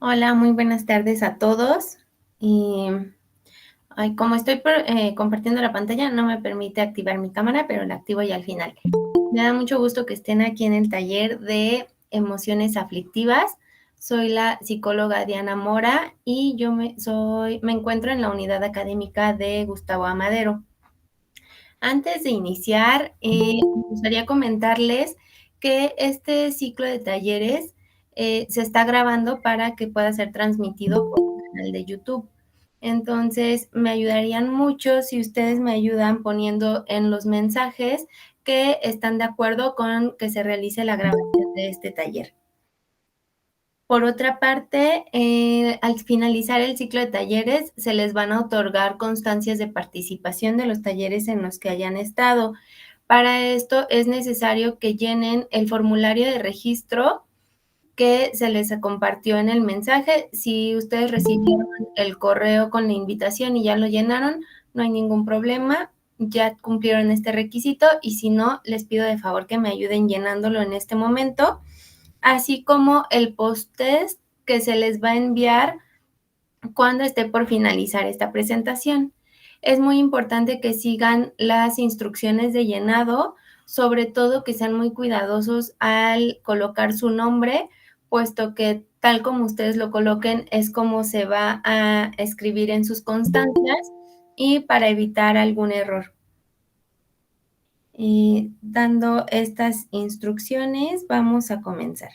Hola, muy buenas tardes a todos. Y, como estoy compartiendo la pantalla, no me permite activar mi cámara, pero la activo ya al final. Me da mucho gusto que estén aquí en el taller de emociones aflictivas. Soy la psicóloga Diana Mora y yo me encuentro en la unidad académica de Gustavo Amadero. Antes de iniciar, me gustaría comentarles que este ciclo de talleres se está grabando para que pueda ser transmitido por el canal de YouTube. Entonces, me ayudarían mucho si ustedes me ayudan poniendo en los mensajes que están de acuerdo con que se realice la grabación de este taller. Por otra parte, al finalizar el ciclo de talleres, se les van a otorgar constancias de participación de los talleres en los que hayan estado. Para esto es necesario que llenen el formulario de registro que se les compartió en el mensaje. Si ustedes recibieron el correo con la invitación y ya lo llenaron, no hay ningún problema, ya cumplieron este requisito, y si no, les pido de favor que me ayuden llenándolo en este momento, así como el post-test que se les va a enviar cuando esté por finalizar esta presentación. Es muy importante que sigan las instrucciones de llenado, sobre todo que sean muy cuidadosos al colocar su nombre, puesto que tal como ustedes lo coloquen es como se va a escribir en sus constancias, y para evitar algún error. Y dando estas instrucciones, vamos a comenzar.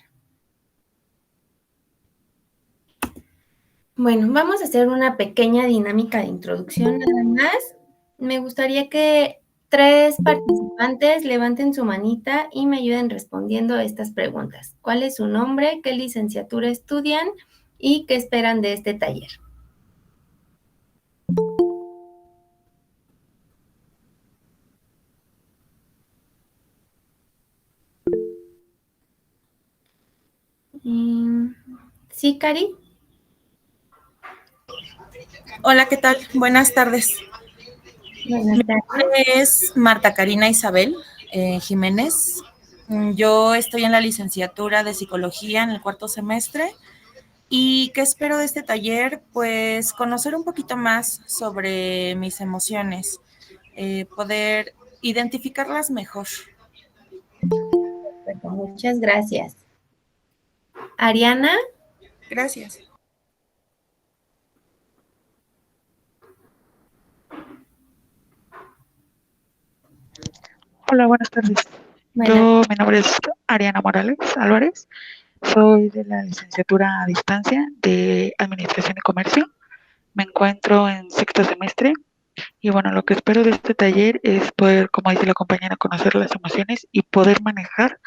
Bueno, vamos a hacer una pequeña dinámica de introducción nada más. Me gustaría que 3 participantes levanten su manita y me ayuden respondiendo a estas preguntas. ¿Cuál es su nombre? ¿Qué licenciatura estudian? ¿Y qué esperan de este taller? ¿Sí, Cari? Hola, ¿qué tal? Buenas tardes. Buenas Mi tardes. nombre es Marta Karina Isabel Jiménez. Yo estoy en la licenciatura de Psicología en el 4º semestre. ¿Y qué espero de este taller? Pues conocer un poquito más sobre mis emociones, poder identificarlas mejor. Perfecto, muchas gracias. Ariana. Gracias. Hola, buenas tardes. Buenas. Mi nombre es Ariana Morales Álvarez. Soy de la licenciatura a distancia de Administración y Comercio. Me encuentro en 6º semestre y bueno, lo que espero de este taller es poder, como dice la compañera, conocer las emociones y poder manejar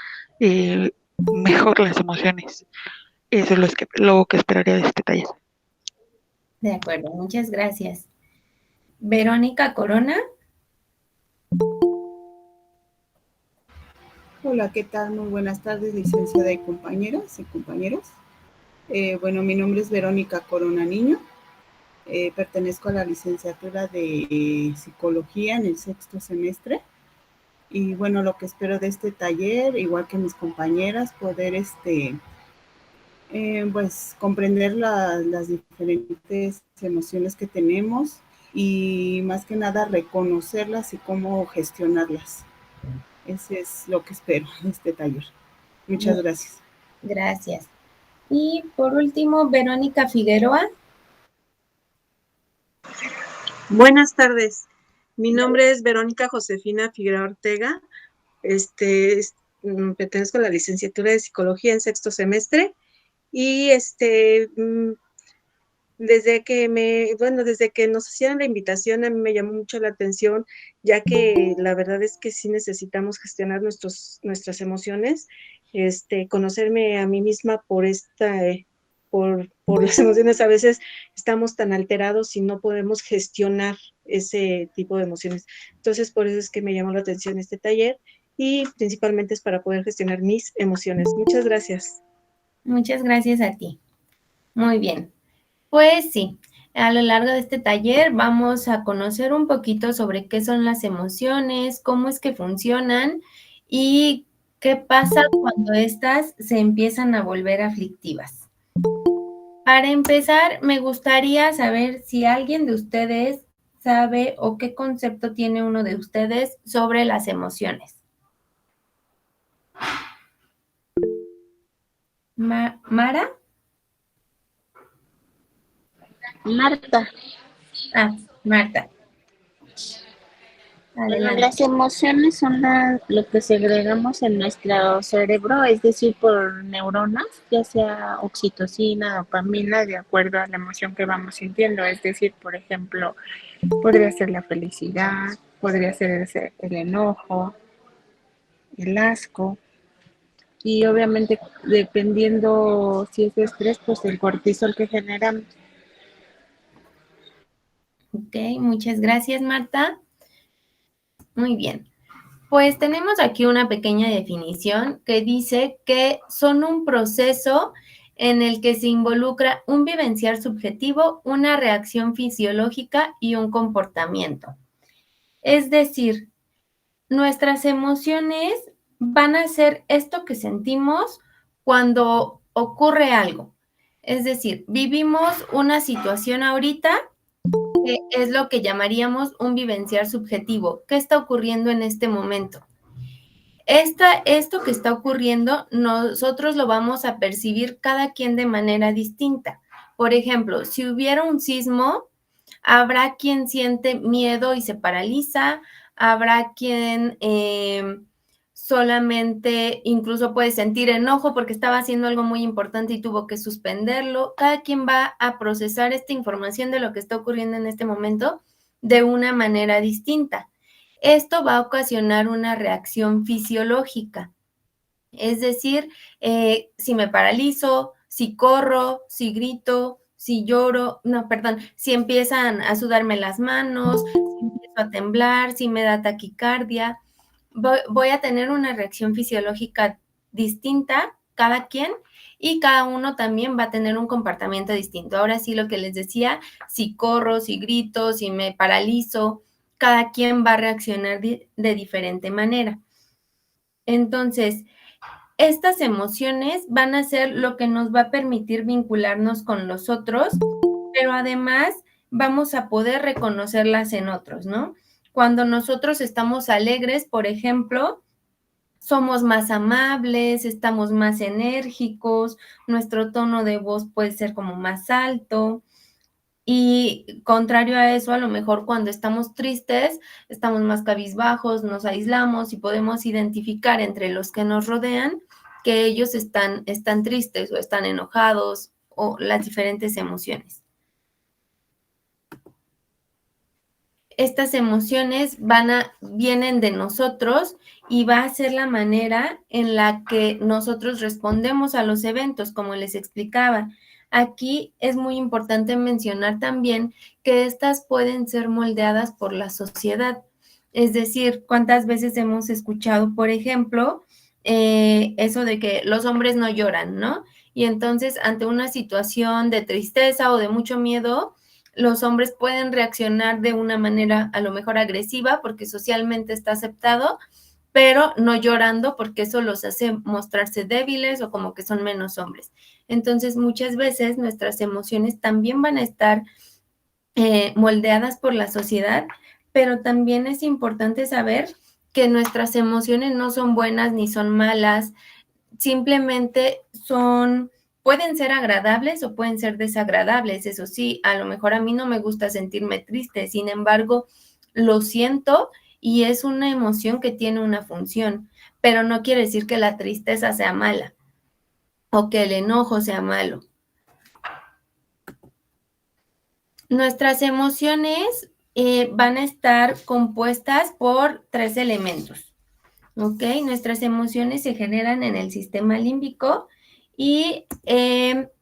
mejor las emociones. Eso es lo que esperaría de este taller. De acuerdo, muchas gracias. Verónica Corona. Hola, ¿qué tal? Muy buenas tardes, licenciada y compañeras y compañeros. Bueno, mi nombre es Verónica Corona Niño. Pertenezco a la licenciatura de Psicología en el 6º semestre. Y bueno, lo que espero de este taller, igual que mis compañeras, poder pues comprender las diferentes emociones que tenemos y más que nada reconocerlas y cómo gestionarlas. Ese es lo que espero de este taller. Muchas gracias. Gracias. Y por último, Verónica Figueroa. Buenas tardes. Mi nombre es Verónica Josefina Figueroa Ortega. Pertenezco a la licenciatura de Psicología en 6º semestre y desde que nos hicieron la invitación, a mí me llamó mucho la atención, ya que la verdad es que sí necesitamos gestionar nuestras emociones, conocerme a mí misma por las emociones. A veces estamos tan alterados y no podemos gestionar ese tipo de emociones. Entonces, por eso es que me llamó la atención este taller y principalmente es para poder gestionar mis emociones. Muchas gracias. Muchas gracias a ti. Muy bien. Pues sí, a lo largo de este taller vamos a conocer un poquito sobre qué son las emociones, cómo es que funcionan y qué pasa cuando estas se empiezan a volver aflictivas. Para empezar, me gustaría saber si alguien de ustedes sabe o qué concepto tiene uno de ustedes sobre las emociones. ¿Mara? Marta, Ah, Marta. bueno, Adelante. las emociones son lo que segregamos en nuestro cerebro, es decir, por neuronas, ya sea oxitocina, dopamina, de acuerdo a la emoción que vamos sintiendo. Es decir, por ejemplo, podría ser la felicidad, podría ser el enojo, el asco. Y obviamente, dependiendo si es de estrés, pues el cortisol que generamos. Ok, muchas gracias, Marta. Muy bien. Pues tenemos aquí una pequeña definición que dice que son un proceso en el que se involucra un vivenciar subjetivo, una reacción fisiológica y un comportamiento. Es decir, nuestras emociones van a ser esto que sentimos cuando ocurre algo. Es decir, vivimos una situación ahorita que es lo que llamaríamos un vivenciar subjetivo. ¿Qué está ocurriendo en este momento? Esto que está ocurriendo, nosotros lo vamos a percibir cada quien de manera distinta. Por ejemplo, si hubiera un sismo, habrá quien siente miedo y se paraliza, habrá quien solamente incluso puede sentir enojo porque estaba haciendo algo muy importante y tuvo que suspenderlo. Cada quien va a procesar esta información de lo que está ocurriendo en este momento de una manera distinta. Esto va a ocasionar una reacción fisiológica, es decir, si me paralizo, si corro, si grito, si lloro, no, perdón, si empiezan a sudarme las manos, si empiezo a temblar, si me da taquicardia, voy a tener una reacción fisiológica distinta cada quien y cada uno también va a tener un comportamiento distinto. Ahora sí, lo que les decía, si corro, si grito, si me paralizo, cada quien va a reaccionar de diferente manera. Entonces, estas emociones van a ser lo que nos va a permitir vincularnos con los otros, pero además vamos a poder reconocerlas en otros, ¿no? Cuando nosotros estamos alegres, por ejemplo, somos más amables, estamos más enérgicos, nuestro tono de voz puede ser como más alto. Y contrario a eso, a lo mejor cuando estamos tristes, estamos más cabizbajos, nos aislamos y podemos identificar entre los que nos rodean que ellos están tristes o están enojados o las diferentes emociones. Estas emociones vienen de nosotros y va a ser la manera en la que nosotros respondemos a los eventos, como les explicaba. Aquí es muy importante mencionar también que estas pueden ser moldeadas por la sociedad. Es decir, ¿cuántas veces hemos escuchado, por ejemplo, eso de que los hombres no lloran, ¿no? Y entonces, ante una situación de tristeza o de mucho miedo, los hombres pueden reaccionar de una manera a lo mejor agresiva porque socialmente está aceptado, pero no llorando porque eso los hace mostrarse débiles o como que son menos hombres. Entonces, muchas veces nuestras emociones también van a estar moldeadas por la sociedad, pero también es importante saber que nuestras emociones no son buenas ni son malas, simplemente pueden ser agradables o pueden ser desagradables. Eso sí, a lo mejor a mí no me gusta sentirme triste, sin embargo, lo siento y es una emoción que tiene una función, pero no quiere decir que la tristeza sea mala o que el enojo sea malo. Nuestras emociones van a estar compuestas por 3 elementos. ¿Ok? Nuestras emociones se generan en el sistema límbico y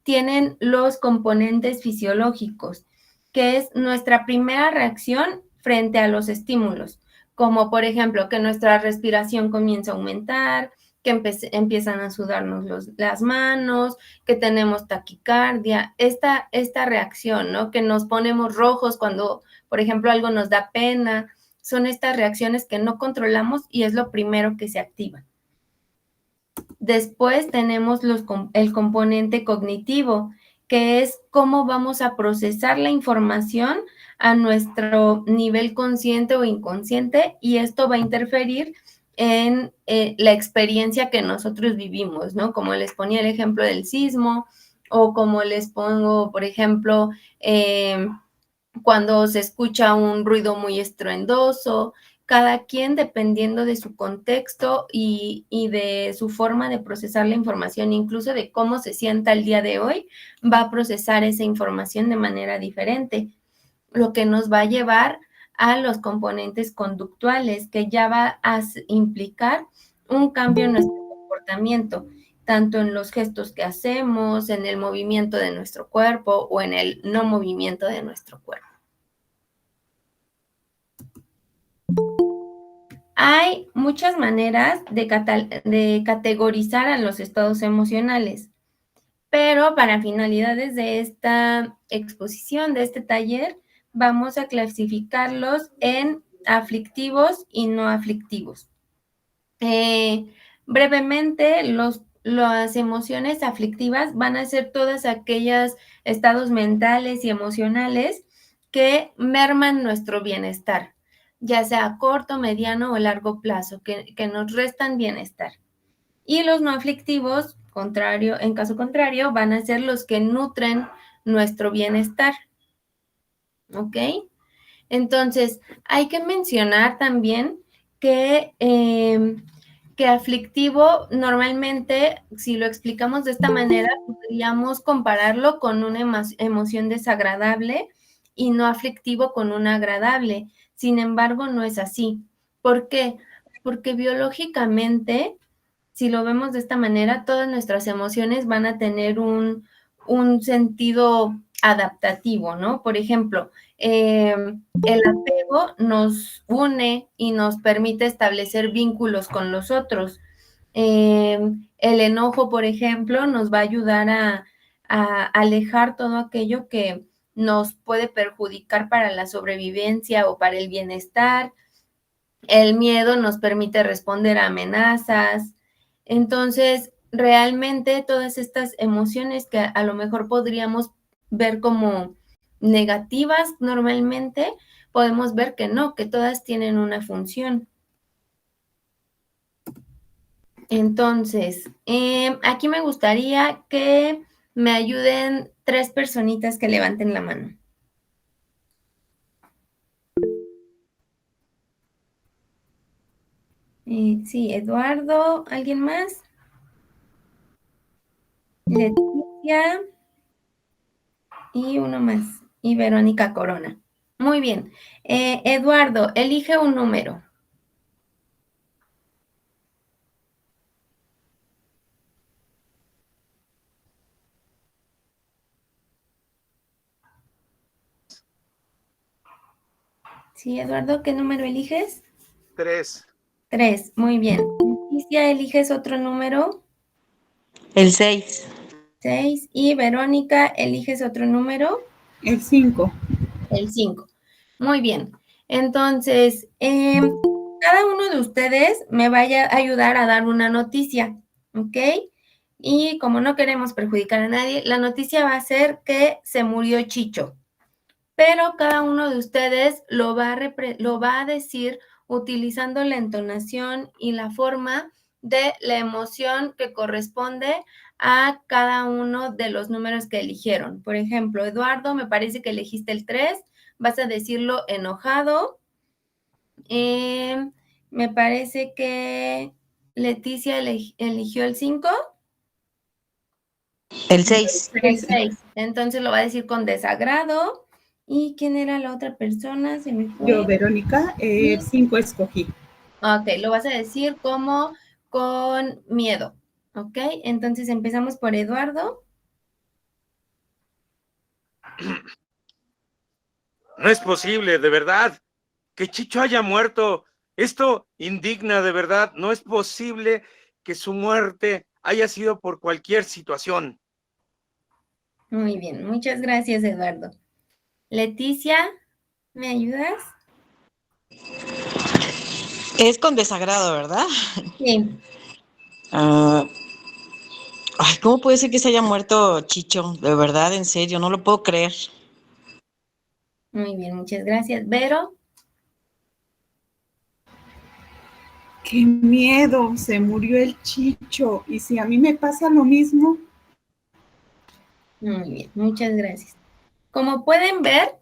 tienen los componentes fisiológicos, que es nuestra primera reacción frente a los estímulos, como por ejemplo que nuestra respiración comienza a aumentar, que empiezan a sudarnos las manos, que tenemos taquicardia, esta reacción, ¿no? Que nos ponemos rojos cuando, por ejemplo, algo nos da pena, son estas reacciones que no controlamos y es lo primero que se activa. Después tenemos el componente cognitivo, que es cómo vamos a procesar la información a nuestro nivel consciente o inconsciente, y esto va a interferir en la experiencia que nosotros vivimos, ¿no? Como les ponía el ejemplo del sismo, o como les pongo, por ejemplo, cuando se escucha un ruido muy estruendoso. Cada quien, dependiendo de su contexto y de su forma de procesar la información, incluso de cómo se sienta el día de hoy, va a procesar esa información de manera diferente, lo que nos va a llevar a los componentes conductuales, que ya va a implicar un cambio en nuestro comportamiento, tanto en los gestos que hacemos, en el movimiento de nuestro cuerpo o en el no movimiento de nuestro cuerpo. Hay muchas maneras de categorizar a los estados emocionales, pero para finalidades de esta exposición, de este taller, vamos a clasificarlos en aflictivos y no aflictivos. Brevemente, las emociones aflictivas van a ser todos aquellos estados mentales y emocionales que merman nuestro bienestar, ya sea a corto, mediano o largo plazo, que nos restan bienestar. Y los no aflictivos, en caso contrario, van a ser los que nutren nuestro bienestar. ¿Ok? Entonces, hay que mencionar también que aflictivo, normalmente, si lo explicamos de esta manera, podríamos compararlo con una emoción desagradable y no aflictivo con una agradable. Sin embargo, no es así. ¿Por qué? Porque biológicamente, si lo vemos de esta manera, todas nuestras emociones van a tener un sentido adaptativo, ¿no? Por ejemplo, el apego nos une y nos permite establecer vínculos con los otros. El enojo, por ejemplo, nos va a ayudar a alejar todo aquello que nos puede perjudicar para la sobrevivencia o para el bienestar. El miedo nos permite responder a amenazas. Entonces, realmente todas estas emociones que a lo mejor podríamos ver como negativas normalmente, podemos ver que no, que todas tienen una función. Entonces, aquí me gustaría que me ayuden 3 personitas que levanten la mano. Sí, Eduardo, ¿alguien más? Leticia y uno más, y Verónica Corona. Muy bien. Eduardo, elige un número. Sí, Eduardo, ¿qué número eliges? 3. 3, muy bien. Leticia, ¿eliges otro número? El 6. 6. Y Verónica, ¿eliges otro número? El 5. El 5. Muy bien. Entonces, cada uno de ustedes me vaya a ayudar a dar una noticia, ¿ok? Y como no queremos perjudicar a nadie, la noticia va a ser que se murió Chicho. Pero cada uno de ustedes lo va a decir utilizando la entonación y la forma de la emoción que corresponde a cada uno de los números que eligieron. Por ejemplo, Eduardo, me parece que elegiste el 3, vas a decirlo enojado. Me parece que Leticia eligió el 5. El 6. El 6. Entonces lo va a decir con desagrado. ¿Y quién era la otra persona? Se me fue. Yo, Verónica, el 5 escogí. Ok, lo vas a decir como con miedo. Ok, entonces empezamos por Eduardo. No es posible, de verdad, que Chicho haya muerto. Esto indigna, de verdad. No es posible que su muerte haya sido por cualquier situación. Muy bien, muchas gracias, Eduardo. Leticia, ¿me ayudas? Es con desagrado, ¿verdad? Sí. Ay, ¿cómo puede ser que se haya muerto Chicho? De verdad, en serio, no lo puedo creer. Muy bien, muchas gracias. Vero. ¡Qué miedo! Se murió el Chicho. ¿Y si a mí me pasa lo mismo? Muy bien, muchas gracias. Como pueden ver,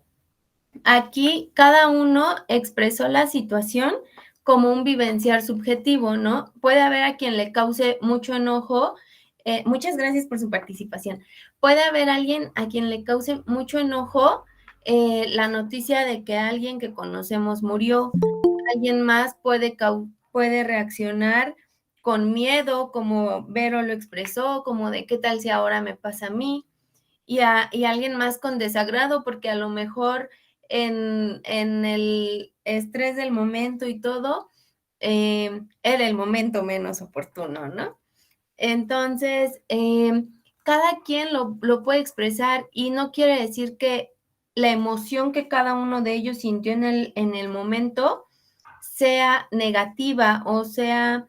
aquí cada uno expresó la situación como un vivenciar subjetivo, ¿no? Puede haber a quien le cause mucho enojo. Muchas gracias por su participación. Puede haber alguien a quien le cause mucho enojo la noticia de que alguien que conocemos murió. Alguien más puede reaccionar con miedo, como Vero lo expresó, como de qué tal si ahora me pasa a mí. Y alguien más con desagrado, porque a lo mejor en el estrés del momento y todo, era el momento menos oportuno, ¿no? Entonces, cada quien lo puede expresar y no quiere decir que la emoción que cada uno de ellos sintió en el momento sea negativa o sea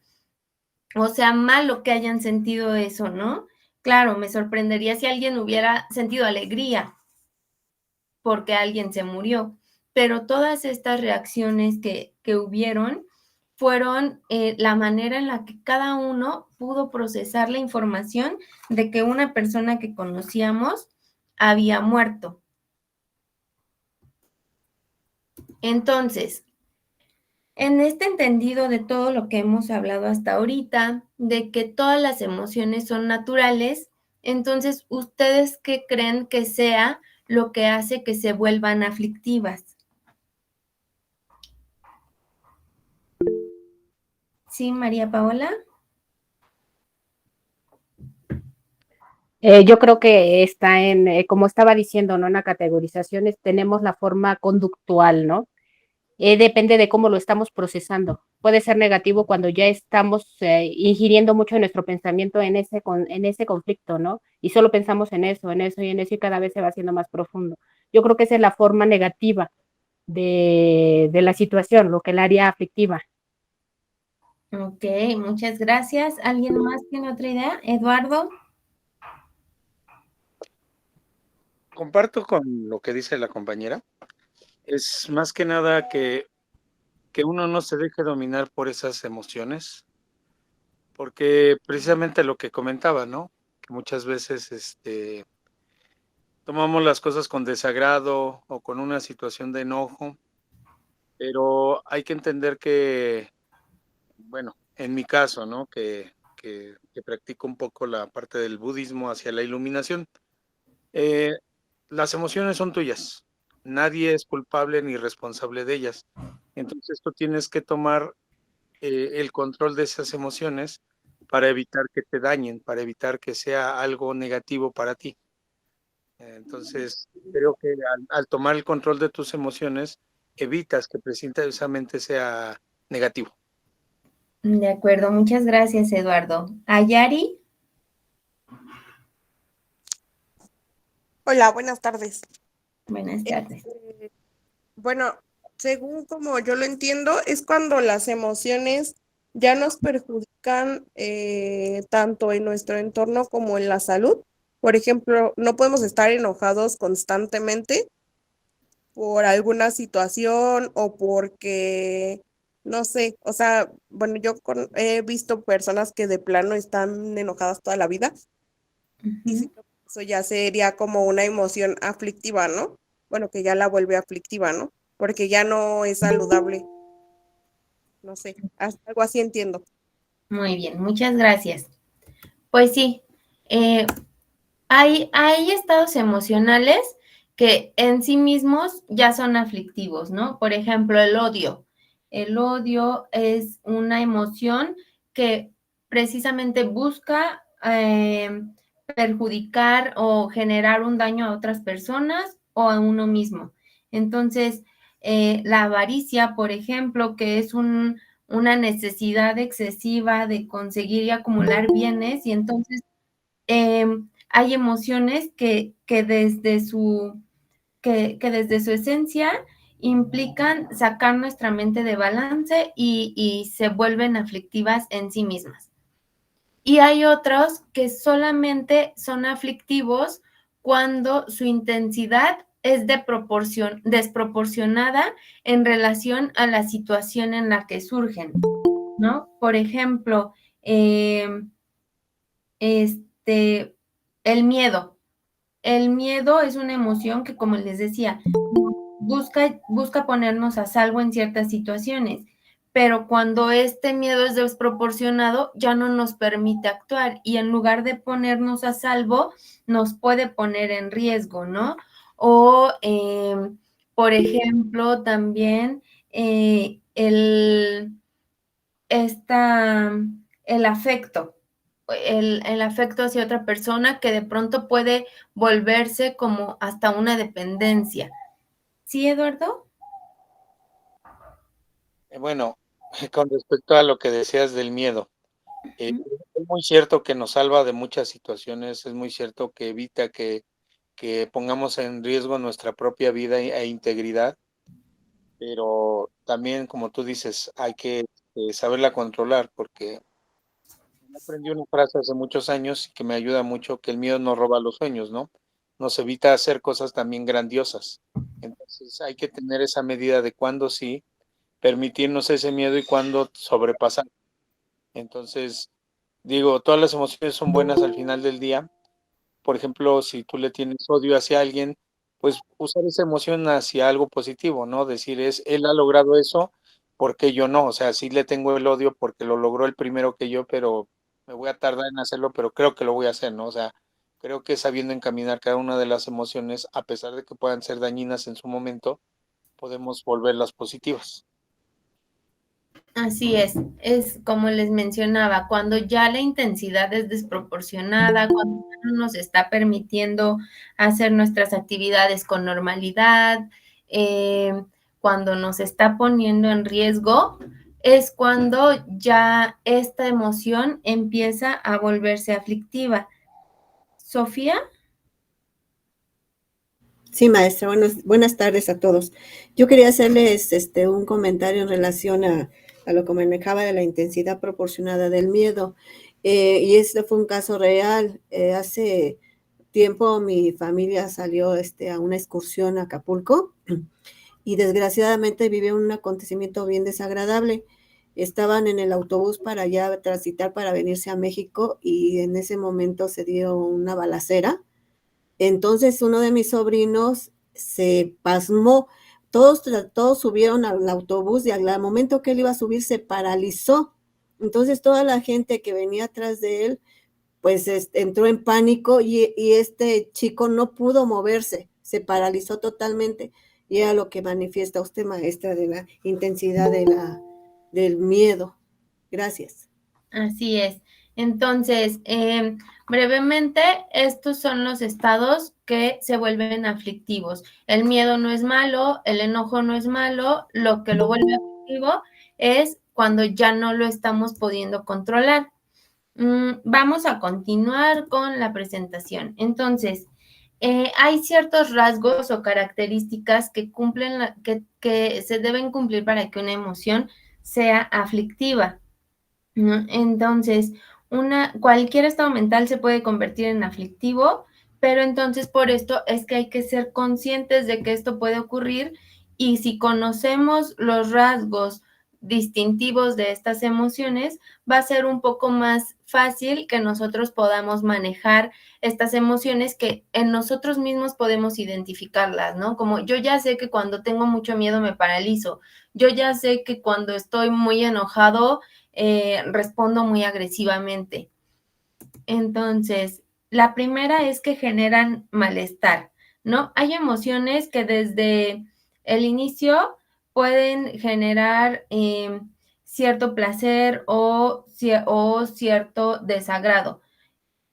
malo que hayan sentido eso, ¿no? Claro, me sorprendería si alguien hubiera sentido alegría porque alguien se murió, pero todas estas reacciones que hubieron fueron la manera en la que cada uno pudo procesar la información de que una persona que conocíamos había muerto. Entonces, en este entendido de todo lo que hemos hablado hasta ahorita, de que todas las emociones son naturales, entonces, ¿ustedes qué creen que sea lo que hace que se vuelvan aflictivas? Sí, María Paola. Yo creo que está como estaba diciendo, ¿no? En las categorizaciones tenemos la forma conductual, ¿no? Depende de cómo lo estamos procesando. Puede ser negativo cuando ya estamos ingiriendo mucho de nuestro pensamiento en ese conflicto, ¿no? Y solo pensamos en eso, en eso y en eso, y cada vez se va haciendo más profundo. Yo creo que esa es la forma negativa de la situación, lo que la haría aflictiva. Ok, muchas gracias. ¿Alguien más tiene otra idea? Eduardo. Comparto con lo que dice la compañera. Es más que nada que uno no se deje dominar por esas emociones, porque precisamente lo que comentaba, ¿no? Que muchas veces tomamos las cosas con desagrado o con una situación de enojo, pero hay que entender que, bueno, en mi caso, ¿no? Que practico un poco la parte del budismo hacia la iluminación. Eh, las emociones son tuyas, nadie es culpable ni responsable de ellas. Entonces tú tienes que tomar el control de esas emociones para evitar que te dañen, para evitar que sea algo negativo para ti. Entonces, creo que al tomar el control de tus emociones, evitas que precisamente sea negativo. De acuerdo, muchas gracias, Eduardo. Ayari. Hola, buenas tardes. Buenas tardes. Bueno, según como yo lo entiendo, es cuando las emociones ya nos perjudican tanto en nuestro entorno como en la salud. Por ejemplo, no podemos estar enojados constantemente por alguna situación o porque, no sé, o sea, bueno, he visto personas que de plano están enojadas toda la vida. Y siento que eso ya sería como una emoción aflictiva, ¿no? Bueno, que ya la vuelve aflictiva, ¿no? Porque ya no es saludable. No sé, algo así entiendo. Muy bien, muchas gracias. Pues sí, hay estados emocionales que en sí mismos ya son aflictivos, ¿no? Por ejemplo, el odio. El odio es una emoción que precisamente busca perjudicar o generar un daño a otras personas o a uno mismo. Entonces, la avaricia, por ejemplo, que es una necesidad excesiva de conseguir y acumular bienes, y entonces hay emociones que desde su esencia implican sacar nuestra mente de balance y se vuelven aflictivas en sí mismas. Y hay otros que solamente son aflictivos cuando su intensidad es desproporcionada en relación a la situación en la que surgen, ¿no? Por ejemplo, el miedo. El miedo es una emoción que, como les decía, busca ponernos a salvo en ciertas situaciones, pero cuando este miedo es desproporcionado, ya no nos permite actuar y en lugar de ponernos a salvo, nos puede poner en riesgo, ¿no? O, por ejemplo, también el afecto. El afecto hacia otra persona que de pronto puede volverse como hasta una dependencia. ¿Sí, Eduardo? Bueno, con respecto a lo que decías del miedo, es muy cierto que nos salva de muchas situaciones, es muy cierto que evita que pongamos en riesgo nuestra propia vida e integridad, pero también, como tú dices, hay que saberla controlar, porque aprendí una frase hace muchos años que me ayuda mucho, que el miedo nos roba los sueños, ¿no? Nos evita hacer cosas también grandiosas. Entonces hay que tener esa medida de cuándo sí permitirnos ese miedo y cuándo sobrepasar. Entonces, digo, todas las emociones son buenas al final del día. Por ejemplo, si tú le tienes odio hacia alguien, pues usar esa emoción hacia algo positivo, ¿no? Decir, él ha logrado eso, ¿por qué yo no? O sea, sí le tengo el odio porque lo logró el primero que yo, pero me voy a tardar en hacerlo, pero creo que lo voy a hacer, ¿no? O sea, creo que sabiendo encaminar cada una de las emociones, a pesar de que puedan ser dañinas en su momento, podemos volverlas positivas. Así es como les mencionaba, cuando ya la intensidad es desproporcionada, cuando ya no nos está permitiendo hacer nuestras actividades con normalidad, cuando nos está poniendo en riesgo, es cuando ya esta emoción empieza a volverse aflictiva. ¿Sofía? Sí, maestra, buenas tardes a todos. Yo quería hacerles un comentario en relación a lo que manejaba de la intensidad proporcionada del miedo. Y este fue un caso real. Hace tiempo mi familia salió a una excursión a Acapulco y desgraciadamente vivió un acontecimiento bien desagradable. Estaban en el autobús para ya transitar para venirse a México y en ese momento se dio una balacera. Entonces uno de mis sobrinos se pasmó, todos subieron al autobús y al momento que él iba a subir se paralizó. Entonces toda la gente que venía atrás de él, pues entró en pánico y este chico no pudo moverse, se paralizó totalmente. Y era lo que manifiesta usted, maestra, de la intensidad del miedo. Gracias. Así es. Entonces, brevemente, estos son los estados que se vuelven aflictivos. El miedo no es malo, el enojo no es malo, lo que lo vuelve aflictivo es cuando ya no lo estamos pudiendo controlar. Vamos a continuar con la presentación. Entonces, hay ciertos rasgos o características que que se deben cumplir para que una emoción sea aflictiva, ¿no? Entonces, cualquier estado mental se puede convertir en aflictivo, pero entonces por esto es que hay que ser conscientes de que esto puede ocurrir y si conocemos los rasgos distintivos de estas emociones, va a ser un poco más fácil que nosotros podamos manejar estas emociones que en nosotros mismos podemos identificarlas, ¿no? Como yo ya sé que cuando tengo mucho miedo me paralizo, yo ya sé que cuando estoy muy enojado respondo muy agresivamente. Entonces, la primera es que generan malestar, ¿no? Hay emociones que desde el inicio pueden generar cierto placer o cierto desagrado,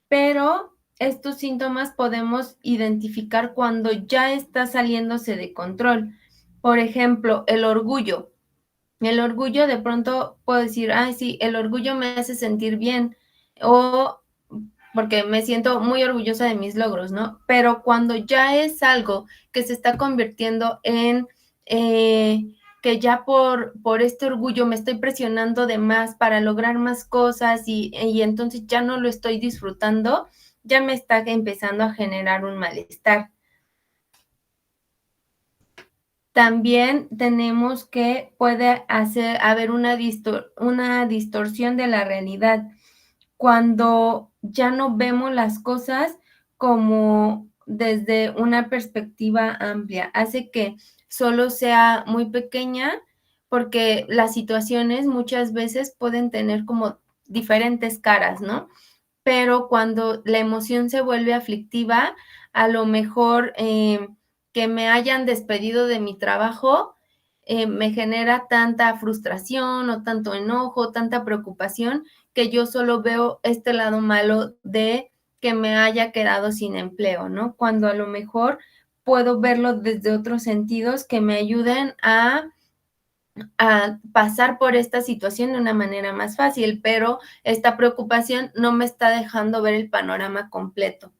pero estos síntomas podemos identificar cuando ya está saliéndose de control. Por ejemplo, el orgullo. El orgullo de pronto puedo decir, ay, sí, el orgullo me hace sentir bien o porque me siento muy orgullosa de mis logros, ¿no? Pero cuando ya es algo que se está convirtiendo en que ya por este orgullo me estoy presionando de más para lograr más cosas y entonces ya no lo estoy disfrutando, ya me está empezando a generar un malestar. También tenemos que puede haber una distorsión de la realidad cuando ya no vemos las cosas como desde una perspectiva amplia. Hace que solo sea muy pequeña porque las situaciones muchas veces pueden tener como diferentes caras, ¿no? Pero cuando la emoción se vuelve aflictiva, a lo mejor que me hayan despedido de mi trabajo me genera tanta frustración o tanto enojo, tanta preocupación, que yo solo veo este lado malo de que me haya quedado sin empleo, ¿no? Cuando a lo mejor puedo verlo desde otros sentidos que me ayuden a pasar por esta situación de una manera más fácil, pero esta preocupación no me está dejando ver el panorama completo.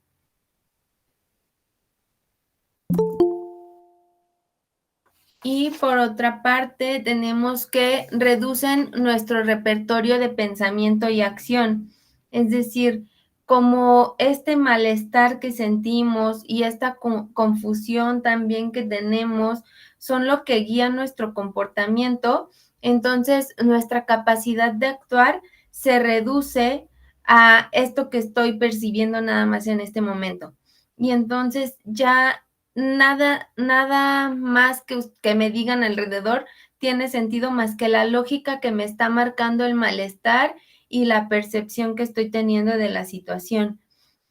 Y por otra parte, tenemos que reducen nuestro repertorio de pensamiento y acción. Es decir, como este malestar que sentimos y esta confusión también que tenemos son lo que guía nuestro comportamiento, entonces nuestra capacidad de actuar se reduce a esto que estoy percibiendo nada más en este momento. Y entonces ya nada más que me digan alrededor tiene sentido más que la lógica que me está marcando el malestar y la percepción que estoy teniendo de la situación.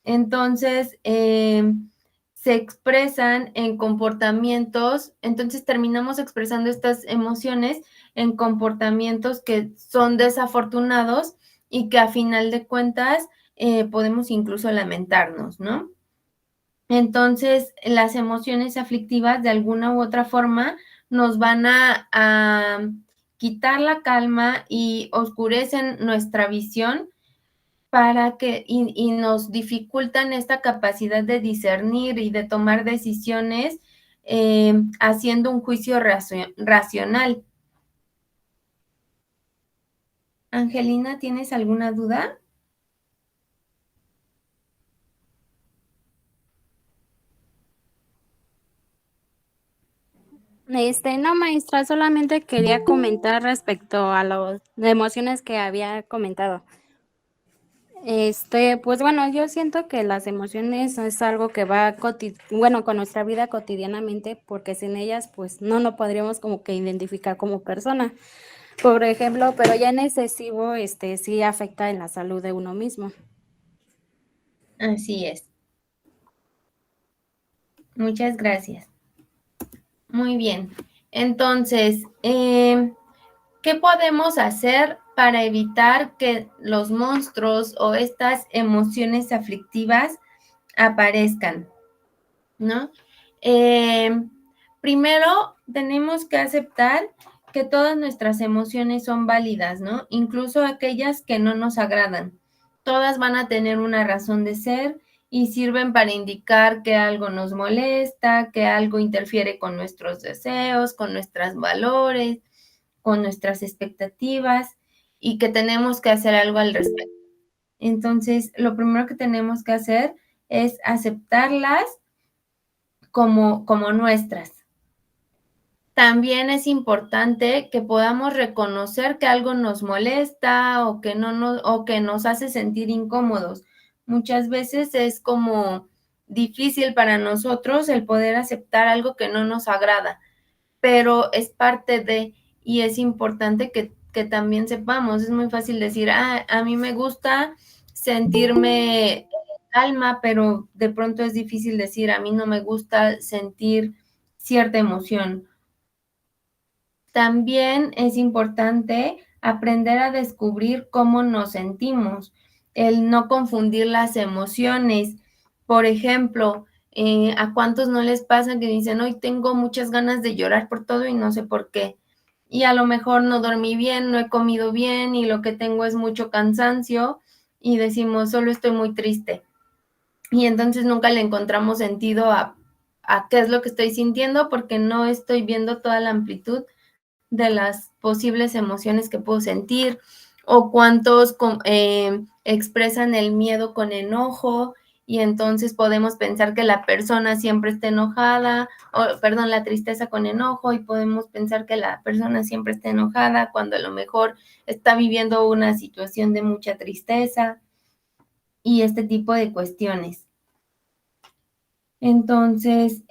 Entonces, se expresan en comportamientos, entonces terminamos expresando estas emociones en comportamientos que son desafortunados y que a final de cuentas podemos incluso lamentarnos, ¿no? Entonces, las emociones aflictivas de alguna u otra forma nos van a quitar la calma y oscurecen nuestra visión para que y nos dificultan esta capacidad de discernir y de tomar decisiones haciendo un juicio racional. Angelina, ¿tienes alguna duda? No, maestra, solamente quería comentar respecto a las emociones que había comentado. Pues bueno, yo siento que las emociones es algo que va con nuestra vida cotidianamente, porque sin ellas, pues no podríamos como que identificar como persona. Por ejemplo, pero ya en excesivo, sí afecta en la salud de uno mismo. Así es. Muchas gracias. Muy bien. Entonces, ¿qué podemos hacer para evitar que los monstruos o estas emociones aflictivas aparezcan? ¿No? Primero, tenemos que aceptar que todas nuestras emociones son válidas, ¿no? Incluso aquellas que no nos agradan. Todas van a tener una razón de ser y sirven para indicar que algo nos molesta, que algo interfiere con nuestros deseos, con nuestros valores, con nuestras expectativas y que tenemos que hacer algo al respecto. Entonces, lo primero que tenemos que hacer es aceptarlas como nuestras. También es importante que podamos reconocer que algo nos molesta o que nos hace sentir incómodos. Muchas veces es como difícil para nosotros el poder aceptar algo que no nos agrada, pero es parte de, y es importante que también sepamos, es muy fácil decir, a mí me gusta sentirme calma, pero de pronto es difícil decir, a mí no me gusta sentir cierta emoción. También es importante aprender a descubrir cómo nos sentimos, el no confundir las emociones. Por ejemplo, ¿a cuántos no les pasa que dicen, hoy tengo muchas ganas de llorar por todo y no sé por qué? Y a lo mejor no dormí bien, no he comido bien y lo que tengo es mucho cansancio y decimos, solo estoy muy triste. Y entonces nunca le encontramos sentido a qué es lo que estoy sintiendo porque no estoy viendo toda la amplitud de las posibles emociones que puedo sentir, o cuántos expresan el miedo con enojo, y entonces podemos pensar que la persona siempre está enojada, o perdón, la tristeza con enojo, y podemos pensar que la persona siempre está enojada cuando a lo mejor está viviendo una situación de mucha tristeza, y este tipo de cuestiones. Entonces,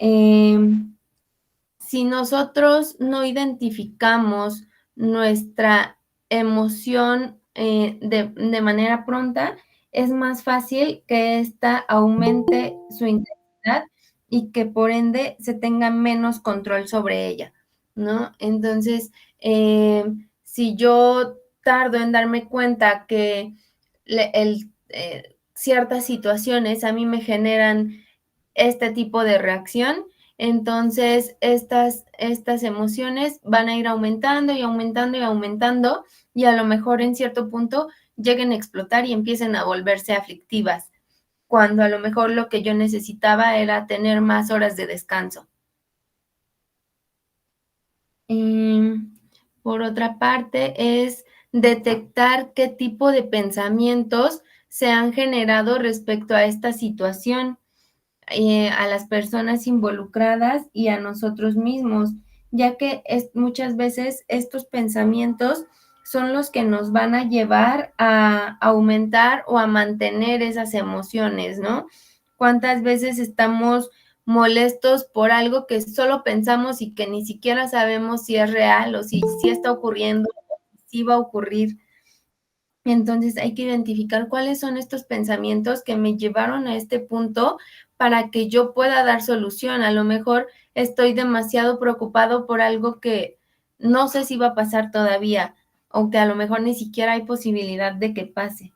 si nosotros no identificamos nuestra emoción de manera pronta, es más fácil que ésta aumente su intensidad y que por ende se tenga menos control sobre ella, ¿no? Entonces, si yo tardo en darme cuenta que ciertas situaciones a mí me generan este tipo de reacción, entonces estas emociones van a ir aumentando y aumentando y aumentando, y a lo mejor en cierto punto lleguen a explotar y empiecen a volverse aflictivas, cuando a lo mejor lo que yo necesitaba era tener más horas de descanso. Por otra parte, es detectar qué tipo de pensamientos se han generado respecto a esta situación, a las personas involucradas y a nosotros mismos, ya que muchas veces estos pensamientos son los que nos van a llevar a aumentar o a mantener esas emociones, ¿no? ¿Cuántas veces estamos molestos por algo que solo pensamos y que ni siquiera sabemos si es real o si está ocurriendo, si va a ocurrir? Entonces hay que identificar cuáles son estos pensamientos que me llevaron a este punto para que yo pueda dar solución. A lo mejor estoy demasiado preocupado por algo que no sé si va a pasar todavía, o que a lo mejor ni siquiera hay posibilidad de que pase.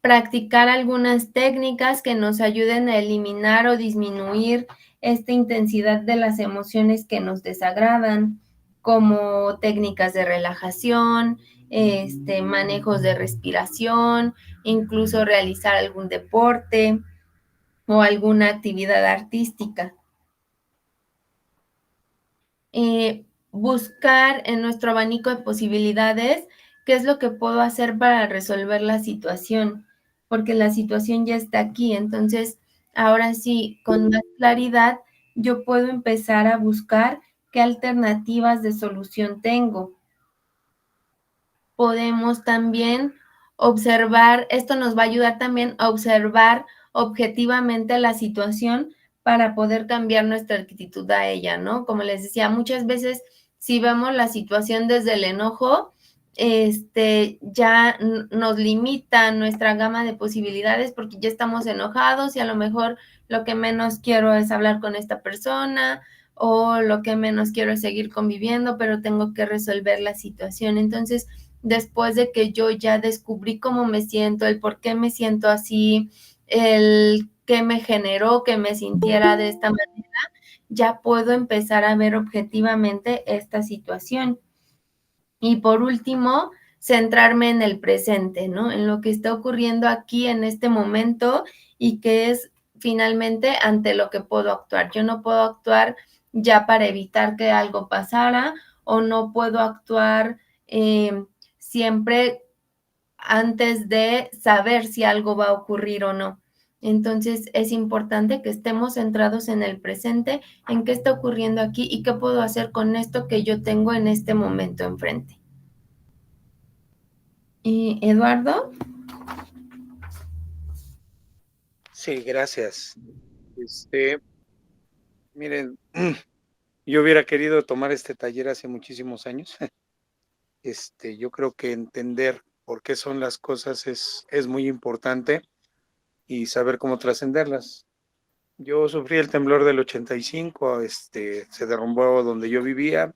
Practicar algunas técnicas que nos ayuden a eliminar o disminuir esta intensidad de las emociones que nos desagradan, como técnicas de relajación, manejos de respiración, incluso realizar algún deporte o alguna actividad artística. Buscar en nuestro abanico de posibilidades qué es lo que puedo hacer para resolver la situación, porque la situación ya está aquí. Entonces, ahora sí, con más claridad, yo puedo empezar a buscar qué alternativas de solución tengo. Podemos también observar, esto nos va a ayudar también a observar objetivamente la situación para poder cambiar nuestra actitud a ella, ¿no? Como les decía, muchas veces si vemos la situación desde el enojo, ya nos limita nuestra gama de posibilidades porque ya estamos enojados y a lo mejor lo que menos quiero es hablar con esta persona, o lo que menos quiero es seguir conviviendo, pero tengo que resolver la situación. Entonces, después de que yo ya descubrí cómo me siento, el por qué me siento así, el qué me generó que me sintiera de esta manera, ya puedo empezar a ver objetivamente esta situación. Y por último, centrarme en el presente, ¿no? En lo que está ocurriendo aquí en este momento y que es finalmente ante lo que puedo actuar. Yo no puedo actuar ya para evitar que algo pasara, o no puedo actuar siempre antes de saber si algo va a ocurrir o no. Entonces es importante que estemos centrados en el presente, en qué está ocurriendo aquí y qué puedo hacer con esto que yo tengo en este momento enfrente. Eduardo. Sí, gracias. Miren, yo hubiera querido tomar este taller hace muchísimos años. Yo creo que entender por qué son las cosas es muy importante, y saber cómo trascenderlas. Yo sufrí el temblor del 85, se derrumbó donde yo vivía,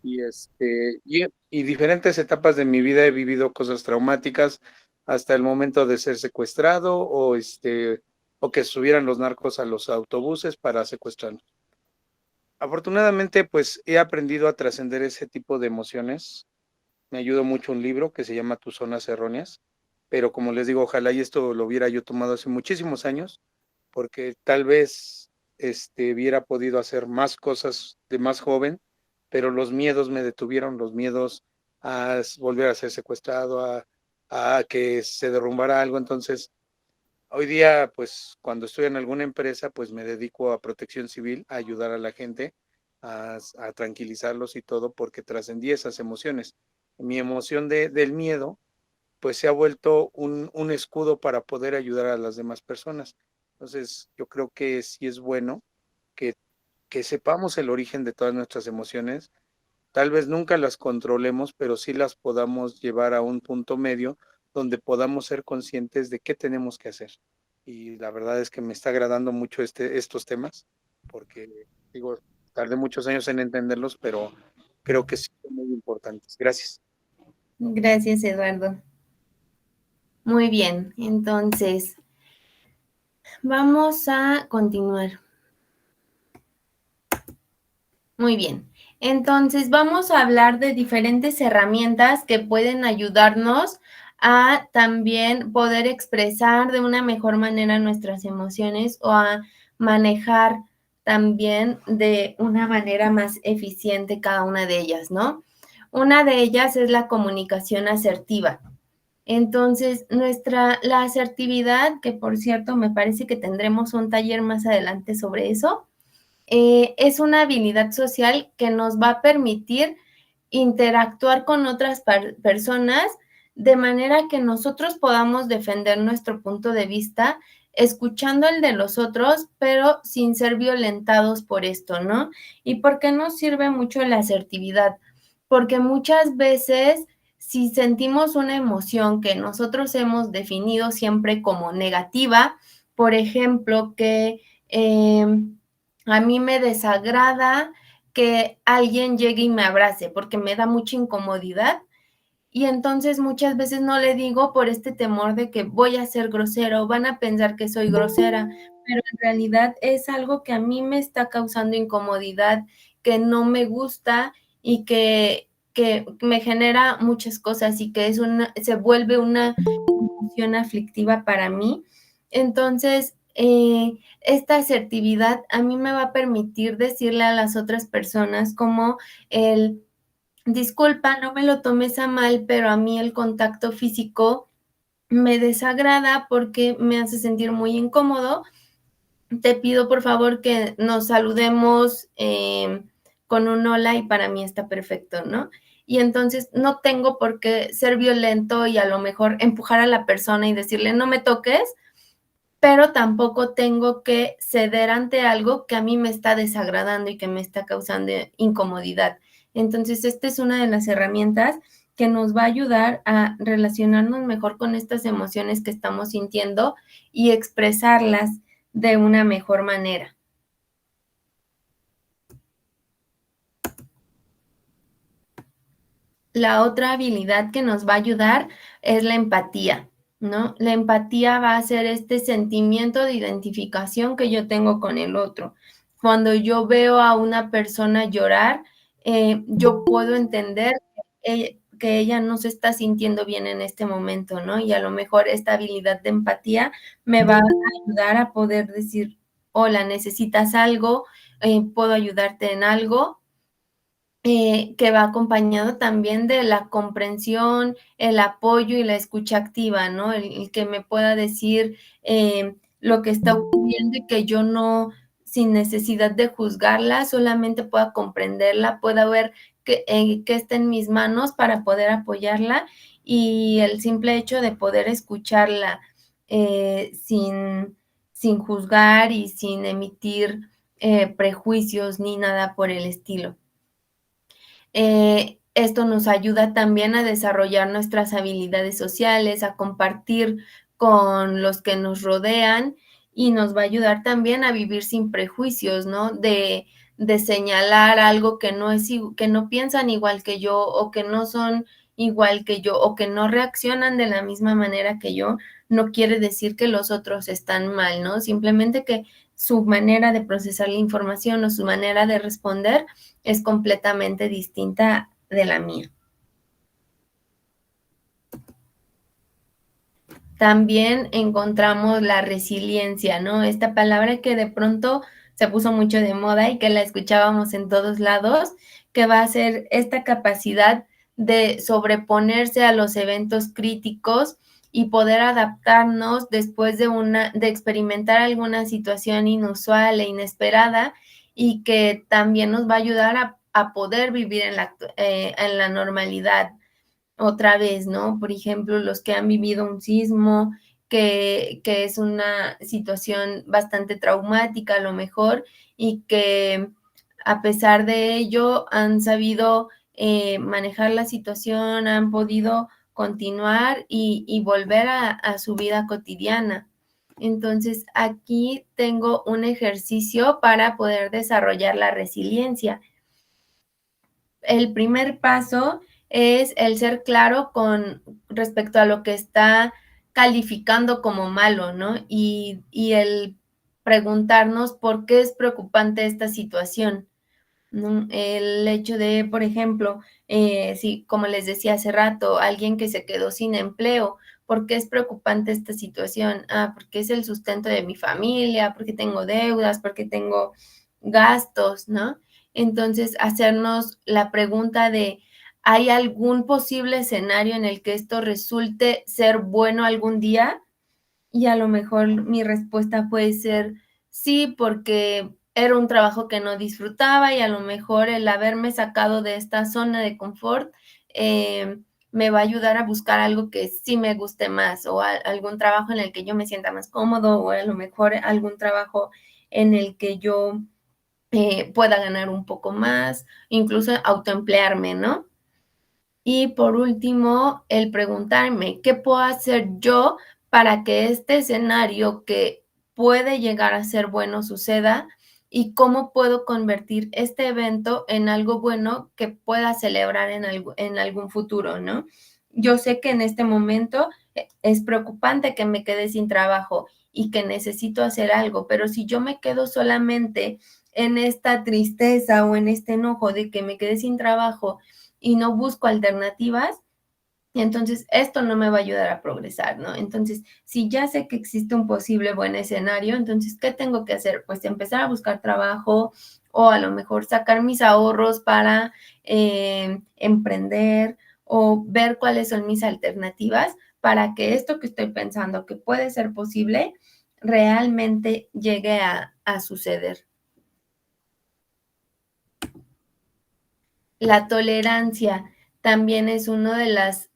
y diferentes etapas de mi vida he vivido cosas traumáticas, hasta el momento de ser secuestrado, o que subieran los narcos a los autobuses para secuestrarnos. Afortunadamente, pues he aprendido a trascender ese tipo de emociones. Me ayudó mucho un libro que se llama Tus zonas erróneas, pero como les digo, ojalá y esto lo hubiera yo tomado hace muchísimos años, porque tal vez hubiera podido hacer más cosas de más joven, pero los miedos me detuvieron, los miedos a volver a ser secuestrado, a que se derrumbara algo. Entonces, hoy día, pues cuando estoy en alguna empresa, pues me dedico a protección civil, a ayudar a la gente, a tranquilizarlos y todo, porque trascendí esas emociones. Mi emoción del miedo, pues se ha vuelto un escudo para poder ayudar a las demás personas. Entonces, yo creo que sí es bueno que, que sepamos el origen de todas nuestras emociones. Tal vez nunca las controlemos, pero sí las podamos llevar a un punto medio donde podamos ser conscientes de qué tenemos que hacer. Y la verdad es que me está agradando mucho estos temas, porque digo, tardé muchos años en entenderlos, pero creo que sí son muy importantes. Gracias. Gracias, Eduardo. Muy bien, entonces vamos a continuar. Muy bien, entonces vamos a hablar de diferentes herramientas que pueden ayudarnos a también poder expresar de una mejor manera nuestras emociones o a manejar también de una manera más eficiente cada una de ellas, ¿no? Una de ellas es la comunicación asertiva. Entonces, la asertividad, que por cierto me parece que tendremos un taller más adelante sobre eso, es una habilidad social que nos va a permitir interactuar con otras personas de manera que nosotros podamos defender nuestro punto de vista, escuchando el de los otros, pero sin ser violentados por esto, ¿no? ¿Y por qué nos sirve mucho la asertividad? Porque muchas veces, si sentimos una emoción que nosotros hemos definido siempre como negativa, por ejemplo, que a mí me desagrada que alguien llegue y me abrace porque me da mucha incomodidad y entonces muchas veces no le digo por este temor de que voy a ser grosero, van a pensar que soy grosera, pero en realidad es algo que a mí me está causando incomodidad, que no me gusta y que me genera muchas cosas y que se vuelve una emoción aflictiva para mí. Entonces, esta asertividad a mí me va a permitir decirle a las otras personas como el, disculpa, no me lo tomes a mal, pero a mí el contacto físico me desagrada porque me hace sentir muy incómodo. Te pido por favor que nos saludemos con un hola y para mí está perfecto, ¿no? Y entonces no tengo por qué ser violento y a lo mejor empujar a la persona y decirle no me toques, pero tampoco tengo que ceder ante algo que a mí me está desagradando y que me está causando incomodidad. Entonces, esta es una de las herramientas que nos va a ayudar a relacionarnos mejor con estas emociones que estamos sintiendo y expresarlas de una mejor manera. La otra habilidad que nos va a ayudar es la empatía, ¿no? La empatía va a ser este sentimiento de identificación que yo tengo con el otro. Cuando yo veo a una persona llorar, yo puedo entender que ella no se está sintiendo bien en este momento, ¿no? Y a lo mejor esta habilidad de empatía me va a ayudar a poder decir, hola, ¿necesitas algo? ¿Puedo ayudarte en algo? Que va acompañado también de la comprensión, el apoyo y la escucha activa, ¿no? El que me pueda decir lo que está ocurriendo y que yo no, sin necesidad de juzgarla, solamente pueda comprenderla, pueda ver qué está en mis manos para poder apoyarla y el simple hecho de poder escucharla sin juzgar y sin emitir prejuicios ni nada por el estilo. Esto nos ayuda también a desarrollar nuestras habilidades sociales, a compartir con los que nos rodean y nos va a ayudar también a vivir sin prejuicios, ¿no? De señalar algo que que no piensan igual que yo o que no son igual que yo o que no reaccionan de la misma manera que yo, no quiere decir que los otros están mal, ¿no? Simplemente que su manera de procesar la información o su manera de responder es completamente distinta de la mía. También encontramos la resiliencia, ¿no? Esta palabra que de pronto se puso mucho de moda y que la escuchábamos en todos lados, que va a ser esta capacidad de sobreponerse a los eventos críticos y poder adaptarnos después de experimentar alguna situación inusual e inesperada, y que también nos va a ayudar a poder vivir en la normalidad otra vez, ¿no? Por ejemplo, los que han vivido un sismo, que es una situación bastante traumática a lo mejor, y que a pesar de ello han sabido manejar la situación, han podido continuar y volver a su vida cotidiana. Entonces, aquí tengo un ejercicio para poder desarrollar la resiliencia. El primer paso es el ser claro con respecto a lo que está calificando como malo, ¿no? Y el preguntarnos por qué es preocupante esta situación, ¿no? El hecho de, por ejemplo, sí, como les decía hace rato, alguien que se quedó sin empleo, ¿por qué es preocupante esta situación? Ah, porque es el sustento de mi familia, porque tengo deudas, porque tengo gastos, ¿no? Entonces, hacernos la pregunta de, ¿hay algún posible escenario en el que esto resulte ser bueno algún día? Y a lo mejor mi respuesta puede ser sí, porque era un trabajo que no disfrutaba, y a lo mejor el haberme sacado de esta zona de confort me va a ayudar a buscar algo que sí me guste más, o algún trabajo en el que yo me sienta más cómodo, o a lo mejor algún trabajo en el que yo pueda ganar un poco más, incluso autoemplearme, ¿no? Y por último, el preguntarme, ¿qué puedo hacer yo para que este escenario que puede llegar a ser bueno suceda? ¿Y cómo puedo convertir este evento en algo bueno que pueda celebrar en algún futuro, ¿no? Yo sé que en este momento es preocupante que me quede sin trabajo y que necesito hacer algo, pero si yo me quedo solamente en esta tristeza o en este enojo de que me quedé sin trabajo y no busco alternativas, y entonces esto no me va a ayudar a progresar, ¿no? Entonces, si ya sé que existe un posible buen escenario, entonces, ¿qué tengo que hacer? Pues empezar a buscar trabajo, o a lo mejor sacar mis ahorros para emprender, o ver cuáles son mis alternativas para que esto que estoy pensando que puede ser posible realmente llegue a suceder. La tolerancia también es una de las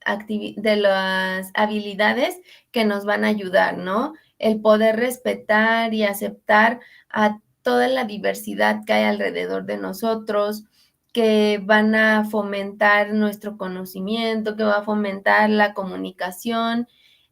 habilidades que nos van a ayudar, ¿no? El poder respetar y aceptar a toda la diversidad que hay alrededor de nosotros, que van a fomentar nuestro conocimiento, que va a fomentar la comunicación,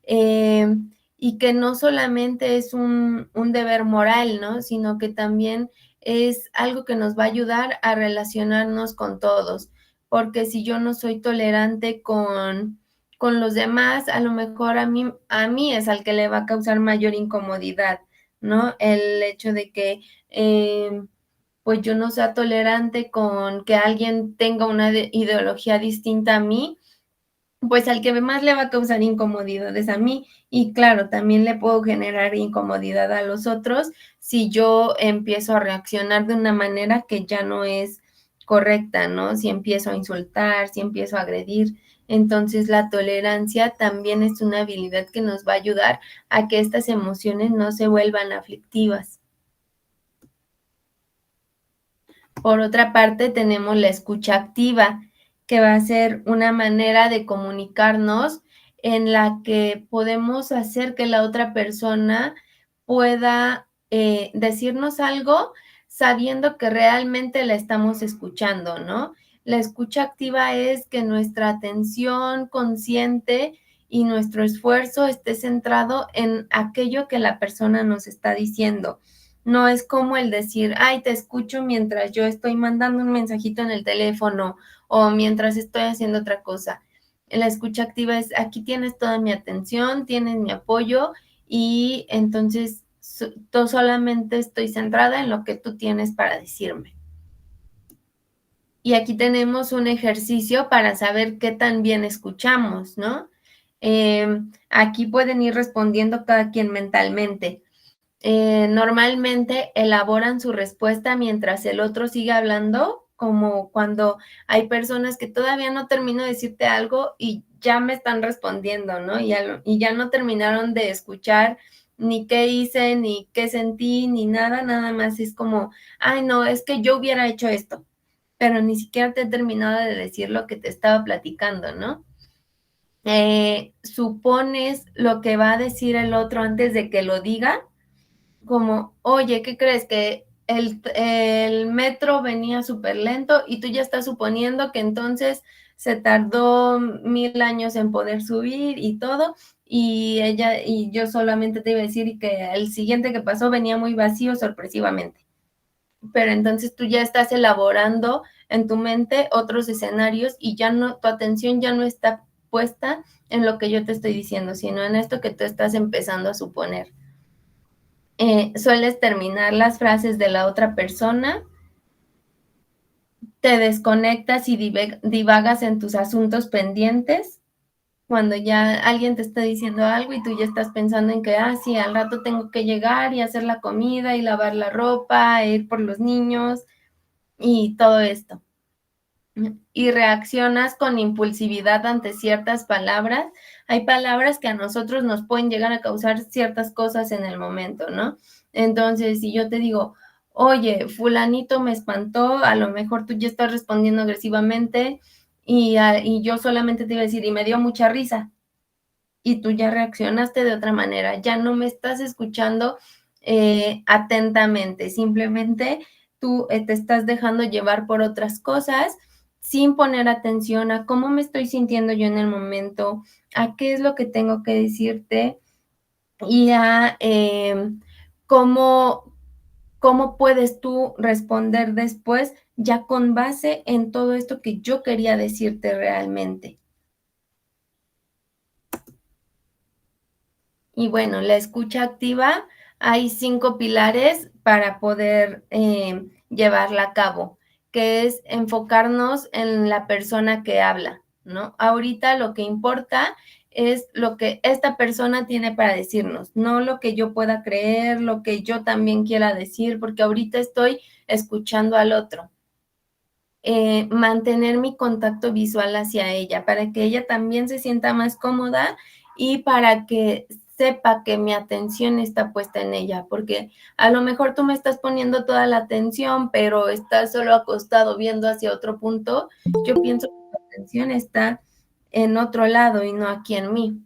y que no solamente es un deber moral, ¿no? Sino que también es algo que nos va a ayudar a relacionarnos con todos, porque si yo no soy tolerante con los demás, a lo mejor a mí es al que le va a causar mayor incomodidad, ¿no? El hecho de que pues yo no sea tolerante con que alguien tenga una ideología distinta a mí, pues al que más le va a causar incomodidad es a mí, y claro, también le puedo generar incomodidad a los otros si yo empiezo a reaccionar de una manera que ya no es correcta, ¿no? Si empiezo a insultar, si empiezo a agredir. Entonces, la tolerancia también es una habilidad que nos va a ayudar a que estas emociones no se vuelvan aflictivas. Por otra parte, tenemos la escucha activa, que va a ser una manera de comunicarnos en la que podemos hacer que la otra persona pueda decirnos algo sabiendo que realmente la estamos escuchando, ¿no? La escucha activa es que nuestra atención consciente y nuestro esfuerzo esté centrado en aquello que la persona nos está diciendo. No es como el decir, ay, te escucho mientras yo estoy mandando un mensajito en el teléfono o mientras estoy haciendo otra cosa. La escucha activa es, aquí tienes toda mi atención, tienes mi apoyo, y entonces solamente estoy centrada en lo que tú tienes para decirme. Y aquí tenemos un ejercicio para saber qué tan bien escuchamos, ¿no? Aquí pueden ir respondiendo cada quien mentalmente. normalmente elaboran su respuesta mientras el otro sigue hablando, como cuando hay personas que todavía no termino de decirte algo y ya me están respondiendo, ¿no? Y ya no terminaron de escuchar ni qué hice, ni qué sentí, ni nada, nada más es como, ay, no, es que yo hubiera hecho esto, pero ni siquiera te he terminado de decir lo que te estaba platicando, ¿no? Supones lo que va a decir el otro antes de que lo diga, como, oye, ¿qué crees? Que el metro venía súper lento y tú ya estás suponiendo que entonces se tardó 1000 años en poder subir y todo, y yo solamente te iba a decir que el siguiente que pasó venía muy vacío sorpresivamente. Pero entonces tú ya estás elaborando en tu mente otros escenarios y ya no, tu atención ya no está puesta en lo que yo te estoy diciendo, sino en esto que tú estás empezando a suponer. Sueles terminar las frases de la otra persona, te desconectas y divagas en tus asuntos pendientes, cuando ya alguien te está diciendo algo y tú ya estás pensando en que, sí, al rato tengo que llegar y hacer la comida y lavar la ropa, ir por los niños y todo esto. Y reaccionas con impulsividad ante ciertas palabras. Hay palabras que a nosotros nos pueden llegar a causar ciertas cosas en el momento, ¿no? Entonces, si yo te digo, oye, fulanito me espantó, a lo mejor tú ya estás respondiendo agresivamente y yo solamente te iba a decir, y me dio mucha risa. Y tú ya reaccionaste de otra manera, ya no me estás escuchando atentamente, simplemente tú te estás dejando llevar por otras cosas sin poner atención a cómo me estoy sintiendo yo en el momento, a qué es lo que tengo que decirte y a cómo puedes tú responder después ya con base en todo esto que yo quería decirte realmente. Y bueno, la escucha activa, hay 5 pilares para poder llevarla a cabo, que es enfocarnos en la persona que habla, ¿no? Ahorita lo que importa es lo que esta persona tiene para decirnos, no lo que yo pueda creer, lo que yo también quiera decir, porque ahorita estoy escuchando al otro. Mantener mi contacto visual hacia ella, para que ella también se sienta más cómoda y para que sepa que mi atención está puesta en ella, porque a lo mejor tú me estás poniendo toda la atención, pero estás solo acostado viendo hacia otro punto. Yo pienso que tu atención está en otro lado y no aquí en mí.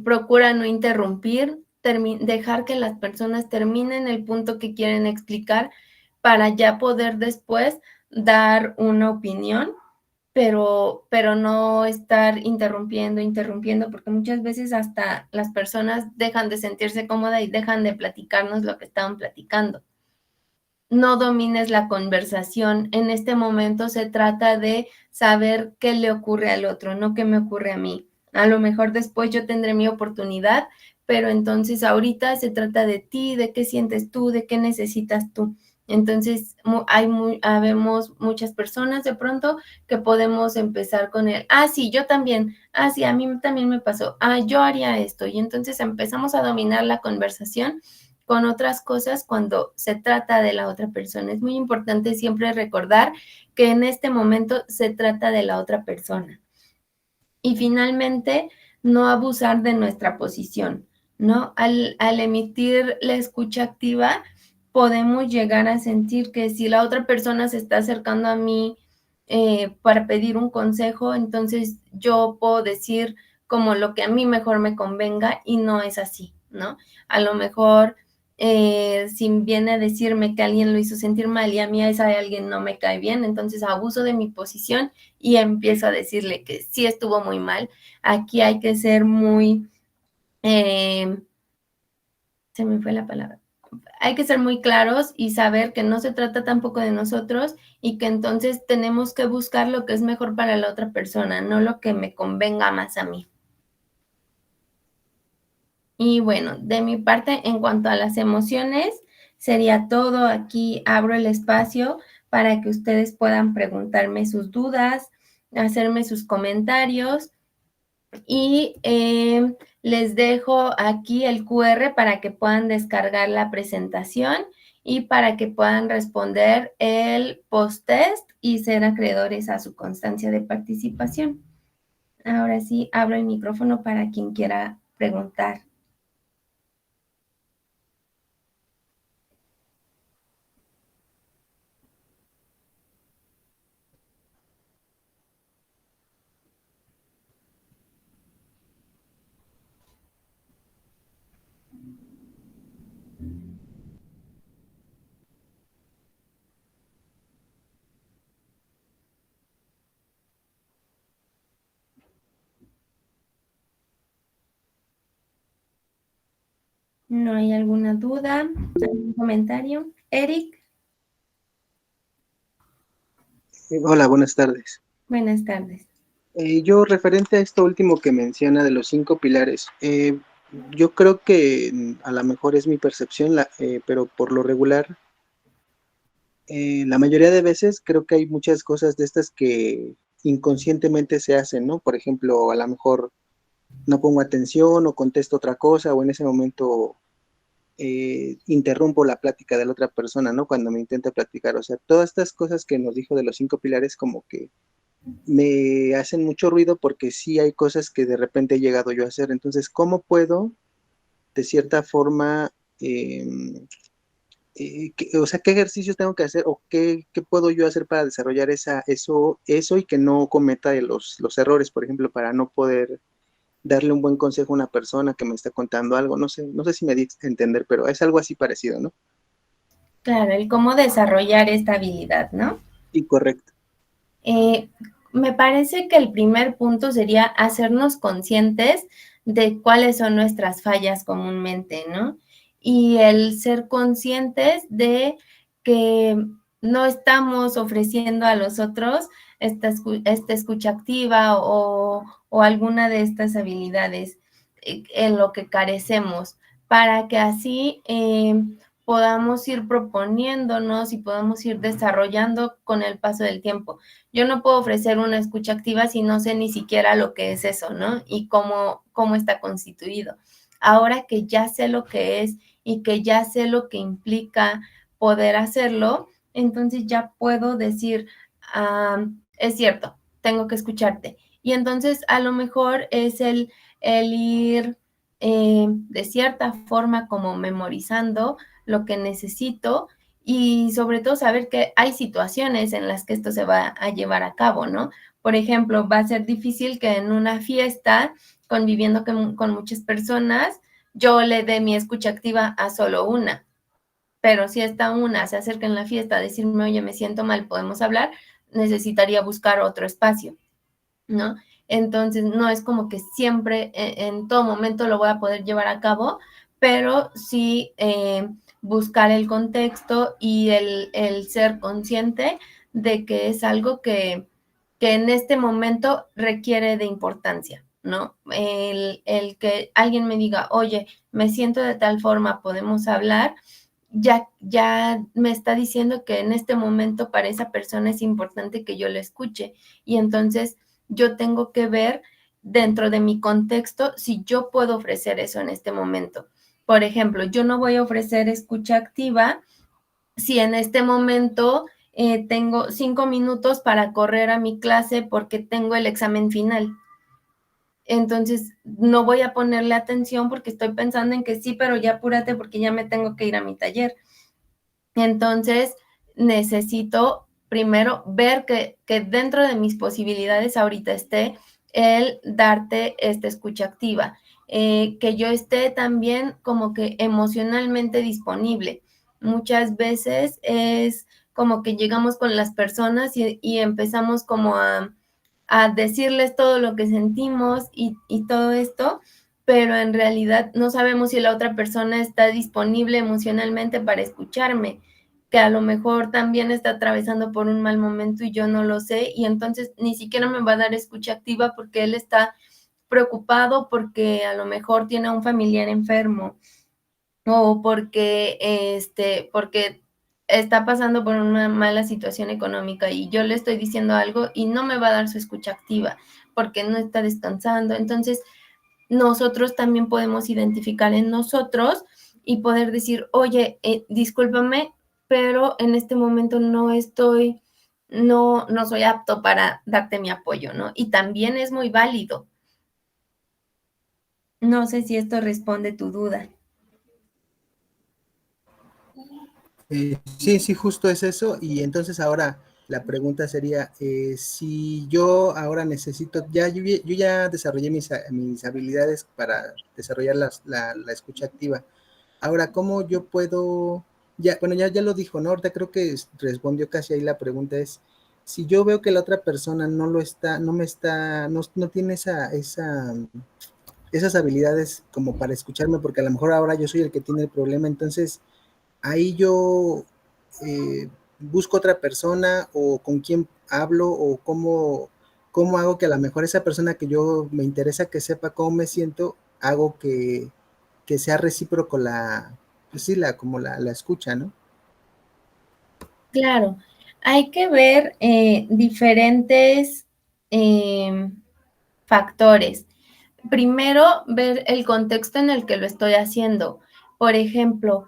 Procura no interrumpir, dejar que las personas terminen el punto que quieren explicar para ya poder después dar una opinión, pero no estar interrumpiendo, porque muchas veces hasta las personas dejan de sentirse cómodas y dejan de platicarnos lo que estaban platicando. No domines la conversación. En este momento se trata de saber qué le ocurre al otro, no qué me ocurre a mí. A lo mejor después yo tendré mi oportunidad, pero entonces ahorita se trata de ti, de qué sientes tú, de qué necesitas tú. Entonces, habemos muchas personas de pronto que podemos empezar con el, sí, yo también, sí, a mí también me pasó, yo haría esto. Y entonces empezamos a dominar la conversación con otras cosas cuando se trata de la otra persona. Es muy importante siempre recordar que en este momento se trata de la otra persona. Y finalmente, no abusar de nuestra posición, ¿no? Al emitir la escucha activa, podemos llegar a sentir que si la otra persona se está acercando a mí para pedir un consejo, entonces yo puedo decir como lo que a mí mejor me convenga y no es así, ¿no? A lo mejor si viene a decirme que alguien lo hizo sentir mal y a mí esa alguien no me cae bien, entonces abuso de mi posición y empiezo a decirle que sí estuvo muy mal. Aquí hay que ser muy, se me fue la palabra, hay que ser muy claros y saber que no se trata tampoco de nosotros y que entonces tenemos que buscar lo que es mejor para la otra persona, no lo que me convenga más a mí. Y bueno, de mi parte, en cuanto a las emociones, sería todo. Aquí abro el espacio para que ustedes puedan preguntarme sus dudas, hacerme sus comentarios Y les dejo aquí el QR para que puedan descargar la presentación y para que puedan responder el post-test y ser acreedores a su constancia de participación. Ahora sí, abro el micrófono para quien quiera preguntar. ¿No hay alguna duda? ¿Algún comentario? Eric, Hola, buenas tardes. buenas tardes. Yo referente a esto último que menciona de los 5 pilares, yo creo que a lo mejor es mi percepción, pero por lo regular, la mayoría de veces creo que hay muchas cosas de estas que inconscientemente se hacen, ¿no? Por ejemplo, a lo mejor no pongo atención o contesto otra cosa o en ese momento interrumpo la plática de la otra persona, ¿no? Cuando me intenta platicar. O sea, todas estas cosas que nos dijo de los 5 pilares como que me hacen mucho ruido porque sí hay cosas que de repente he llegado yo a hacer. Entonces, ¿cómo puedo, de cierta forma, o sea, qué ejercicios tengo que hacer o qué puedo yo hacer para desarrollar eso y que no cometa los errores, por ejemplo, para no poder darle un buen consejo a una persona que me está contando algo? No sé si me di a entender, pero es algo así parecido, ¿no? Claro, el cómo desarrollar esta habilidad, ¿no? Sí, correcto. Me parece que el primer punto sería hacernos conscientes de cuáles son nuestras fallas comúnmente, ¿no? Y el ser conscientes de que no estamos ofreciendo a los otros esta escucha activa o alguna de estas habilidades en lo que carecemos, para que así podamos ir proponiéndonos y podamos ir desarrollando con el paso del tiempo. Yo no puedo ofrecer una escucha activa si no sé ni siquiera lo que es eso, ¿no? Y cómo está constituido. Ahora que ya sé lo que es y que ya sé lo que implica poder hacerlo, entonces ya puedo decir, es cierto, tengo que escucharte. Y entonces a lo mejor es el ir de cierta forma como memorizando lo que necesito y sobre todo saber que hay situaciones en las que esto se va a llevar a cabo, ¿no? Por ejemplo, va a ser difícil que en una fiesta, conviviendo con muchas personas, yo le dé mi escucha activa a solo una. Pero si esta una se acerca en la fiesta a decirme, oye, me siento mal, podemos hablar, necesitaría buscar otro espacio, ¿no? Entonces, no es como que siempre, en todo momento lo voy a poder llevar a cabo, pero sí buscar el contexto y el ser consciente de que es algo que en este momento requiere de importancia, ¿no? El que alguien me diga, oye, me siento de tal forma, podemos hablar, ya me está diciendo que en este momento para esa persona es importante que yo le escuche. Y entonces yo tengo que ver dentro de mi contexto si yo puedo ofrecer eso en este momento. Por ejemplo, yo no voy a ofrecer escucha activa si en este momento tengo 5 minutos para correr a mi clase porque tengo el examen final. Entonces, no voy a ponerle atención porque estoy pensando en que sí, pero ya apúrate porque ya me tengo que ir a mi taller. Entonces, necesito primero ver que dentro de mis posibilidades ahorita esté el darte esta escucha activa, que yo esté también como que emocionalmente disponible. Muchas veces es como que llegamos con las personas y empezamos como a decirles todo lo que sentimos y todo esto, pero en realidad no sabemos si la otra persona está disponible emocionalmente para escucharme, que a lo mejor también está atravesando por un mal momento y yo no lo sé, y entonces ni siquiera me va a dar escucha activa porque él está preocupado porque a lo mejor tiene a un familiar enfermo o porque está pasando por una mala situación económica y yo le estoy diciendo algo y no me va a dar su escucha activa, porque no está descansando. Entonces, nosotros también podemos identificar en nosotros y poder decir, oye, discúlpame, pero en este momento no soy apto para darte mi apoyo, ¿no? Y también es muy válido. No sé si esto responde tu duda. Sí, justo es eso. Y entonces ahora la pregunta sería, si yo ahora necesito, yo ya desarrollé mis habilidades para desarrollar la escucha activa. Ahora, ¿cómo yo puedo, ya lo dijo, ¿no? Ahorita creo que respondió casi ahí la pregunta es, si yo veo que la otra persona no tiene esas habilidades como para escucharme, porque a lo mejor ahora yo soy el que tiene el problema, entonces ahí yo busco otra persona o con quién hablo o cómo hago que a lo mejor esa persona que yo me interesa que sepa cómo me siento, hago que sea recíproco pues sí, como la escucha, ¿no? Claro, hay que ver diferentes factores. Primero, ver el contexto en el que lo estoy haciendo. Por ejemplo,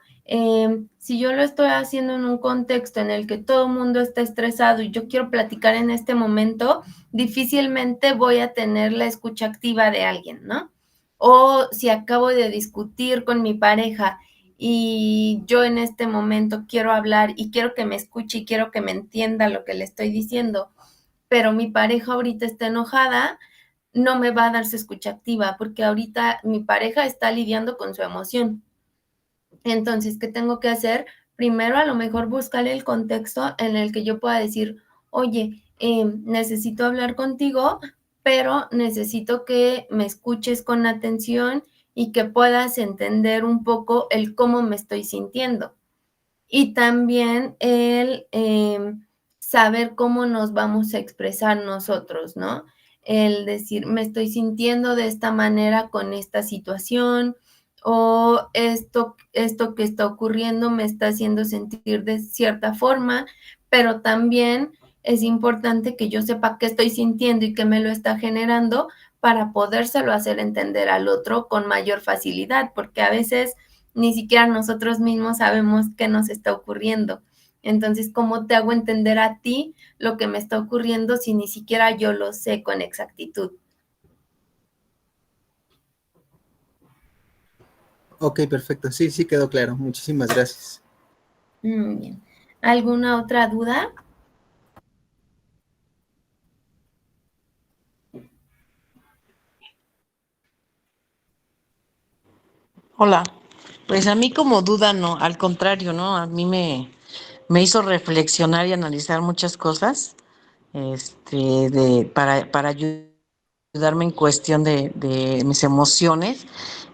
si yo lo estoy haciendo en un contexto en el que todo el mundo está estresado y yo quiero platicar en este momento, difícilmente voy a tener la escucha activa de alguien, ¿no? O si acabo de discutir con mi pareja y yo en este momento quiero hablar y quiero que me escuche y quiero que me entienda lo que le estoy diciendo, pero mi pareja ahorita está enojada, no me va a dar su escucha activa porque ahorita mi pareja está lidiando con su emoción. Entonces, ¿qué tengo que hacer? Primero, a lo mejor buscar el contexto en el que yo pueda decir, oye, necesito hablar contigo, pero necesito que me escuches con atención y que puedas entender un poco el cómo me estoy sintiendo. Y también el saber cómo nos vamos a expresar nosotros, ¿no? El decir, me estoy sintiendo de esta manera con esta situación, o esto que está ocurriendo me está haciendo sentir de cierta forma, pero también es importante que yo sepa qué estoy sintiendo y qué me lo está generando para podérselo hacer entender al otro con mayor facilidad, porque a veces ni siquiera nosotros mismos sabemos qué nos está ocurriendo. Entonces, ¿cómo te hago entender a ti lo que me está ocurriendo si ni siquiera yo lo sé con exactitud? Ok, perfecto. Sí, quedó claro. Muchísimas gracias. Bien. ¿Alguna otra duda? Hola, pues a mí como duda no, al contrario, ¿no? A mí me hizo reflexionar y analizar muchas cosas, para ayudarme en cuestión de mis emociones.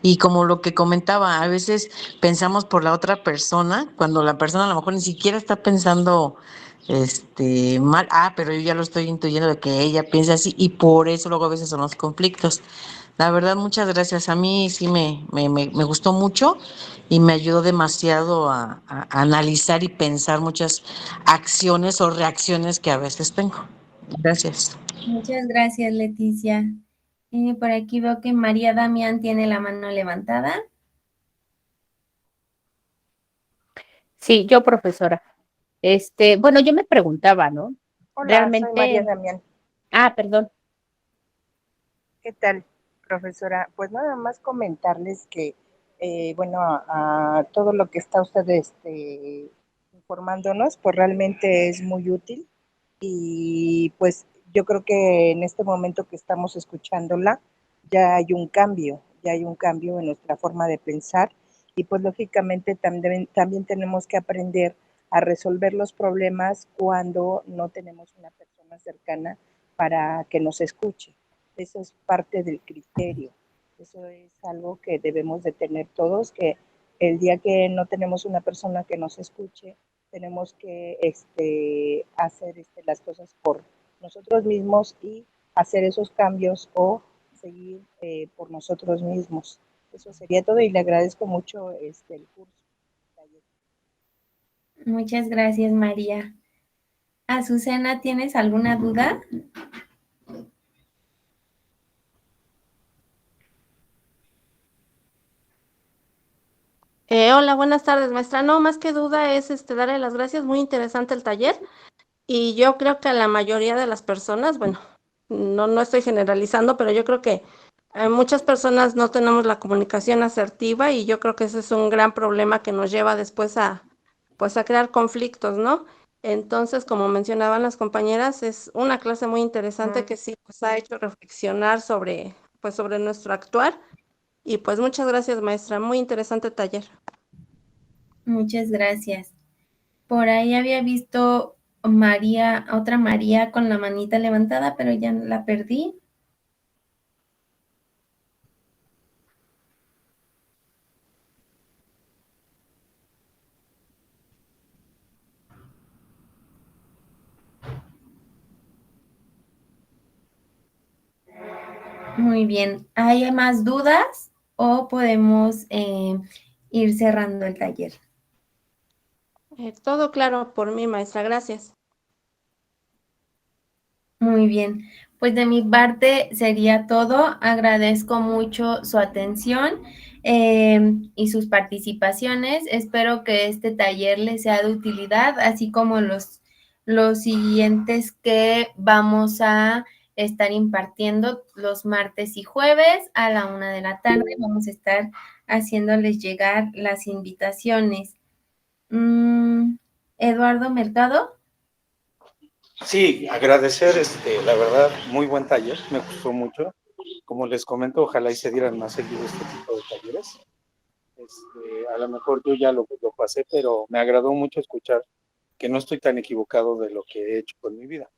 Y como lo que comentaba, a veces pensamos por la otra persona, cuando la persona a lo mejor ni siquiera está pensando mal, pero yo ya lo estoy intuyendo de que ella piensa así, y por eso luego a veces son los conflictos. La verdad, muchas gracias. A mí sí me gustó mucho y me ayudó demasiado a analizar y pensar muchas acciones o reacciones que a veces tengo. Gracias. Muchas gracias, Leticia. Por aquí veo que María Damián tiene la mano levantada. Sí, yo, profesora. Bueno, yo me preguntaba, ¿no? Hola, soy María Realmente, Damián. perdón. ¿Qué tal, profesora? Pues nada más comentarles que, bueno, a todo lo que está usted informándonos, pues realmente es muy útil y pues yo creo que en este momento que estamos escuchándola ya hay un cambio en nuestra forma de pensar y pues lógicamente también tenemos que aprender a resolver los problemas cuando no tenemos una persona cercana para que nos escuche. Eso es parte del criterio. Eso es algo que debemos de tener todos, que el día que no tenemos una persona que nos escuche, tenemos que hacer las cosas por nosotros mismos y hacer esos cambios o seguir por nosotros mismos. Eso sería todo y le agradezco mucho el curso. Muchas gracias, María. Azucena, ¿tienes alguna duda? Hola, buenas tardes, maestra. No, más que duda es darle las gracias, muy interesante el taller. Y yo creo que a la mayoría de las personas, bueno, no estoy generalizando, pero yo creo que muchas personas no tenemos la comunicación asertiva y yo creo que ese es un gran problema que nos lleva después pues a crear conflictos, ¿no? Entonces, como mencionaban las compañeras, es una clase muy interesante que sí nos ha hecho reflexionar sobre nuestro actuar. Y pues muchas gracias, maestra. Muy interesante taller. Muchas gracias. Por ahí había visto María, otra María con la manita levantada, pero ya la perdí. Muy bien. ¿Hay más dudas o podemos ir cerrando el taller? Todo claro por mí, maestra. Gracias. Muy bien. Pues de mi parte sería todo. Agradezco mucho su atención y sus participaciones. Espero que este taller les sea de utilidad, así como los siguientes que vamos a estar impartiendo los martes y jueves a la 1 de la tarde. Vamos a estar haciéndoles llegar las invitaciones. Eduardo Mercado. Sí, agradecer, la verdad, muy buen taller, me gustó mucho. Como les comento, ojalá y se dieran más seguido este tipo de talleres. A lo mejor yo ya lo pasé, pero me agradó mucho escuchar que no estoy tan equivocado de lo que he hecho con mi vida.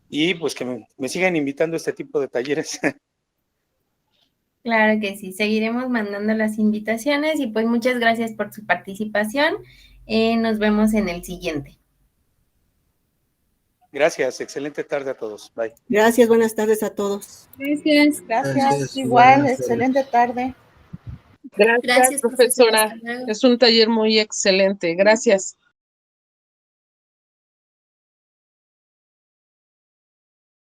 Y pues que me sigan invitando a este tipo de talleres. Claro que sí, seguiremos mandando las invitaciones y pues muchas gracias por su participación. Nos vemos en el siguiente. Gracias, excelente tarde a todos. Bye. Gracias, buenas tardes a todos. Gracias. Igual, excelente tarde. Gracias, profesora. Es un taller muy excelente. Gracias.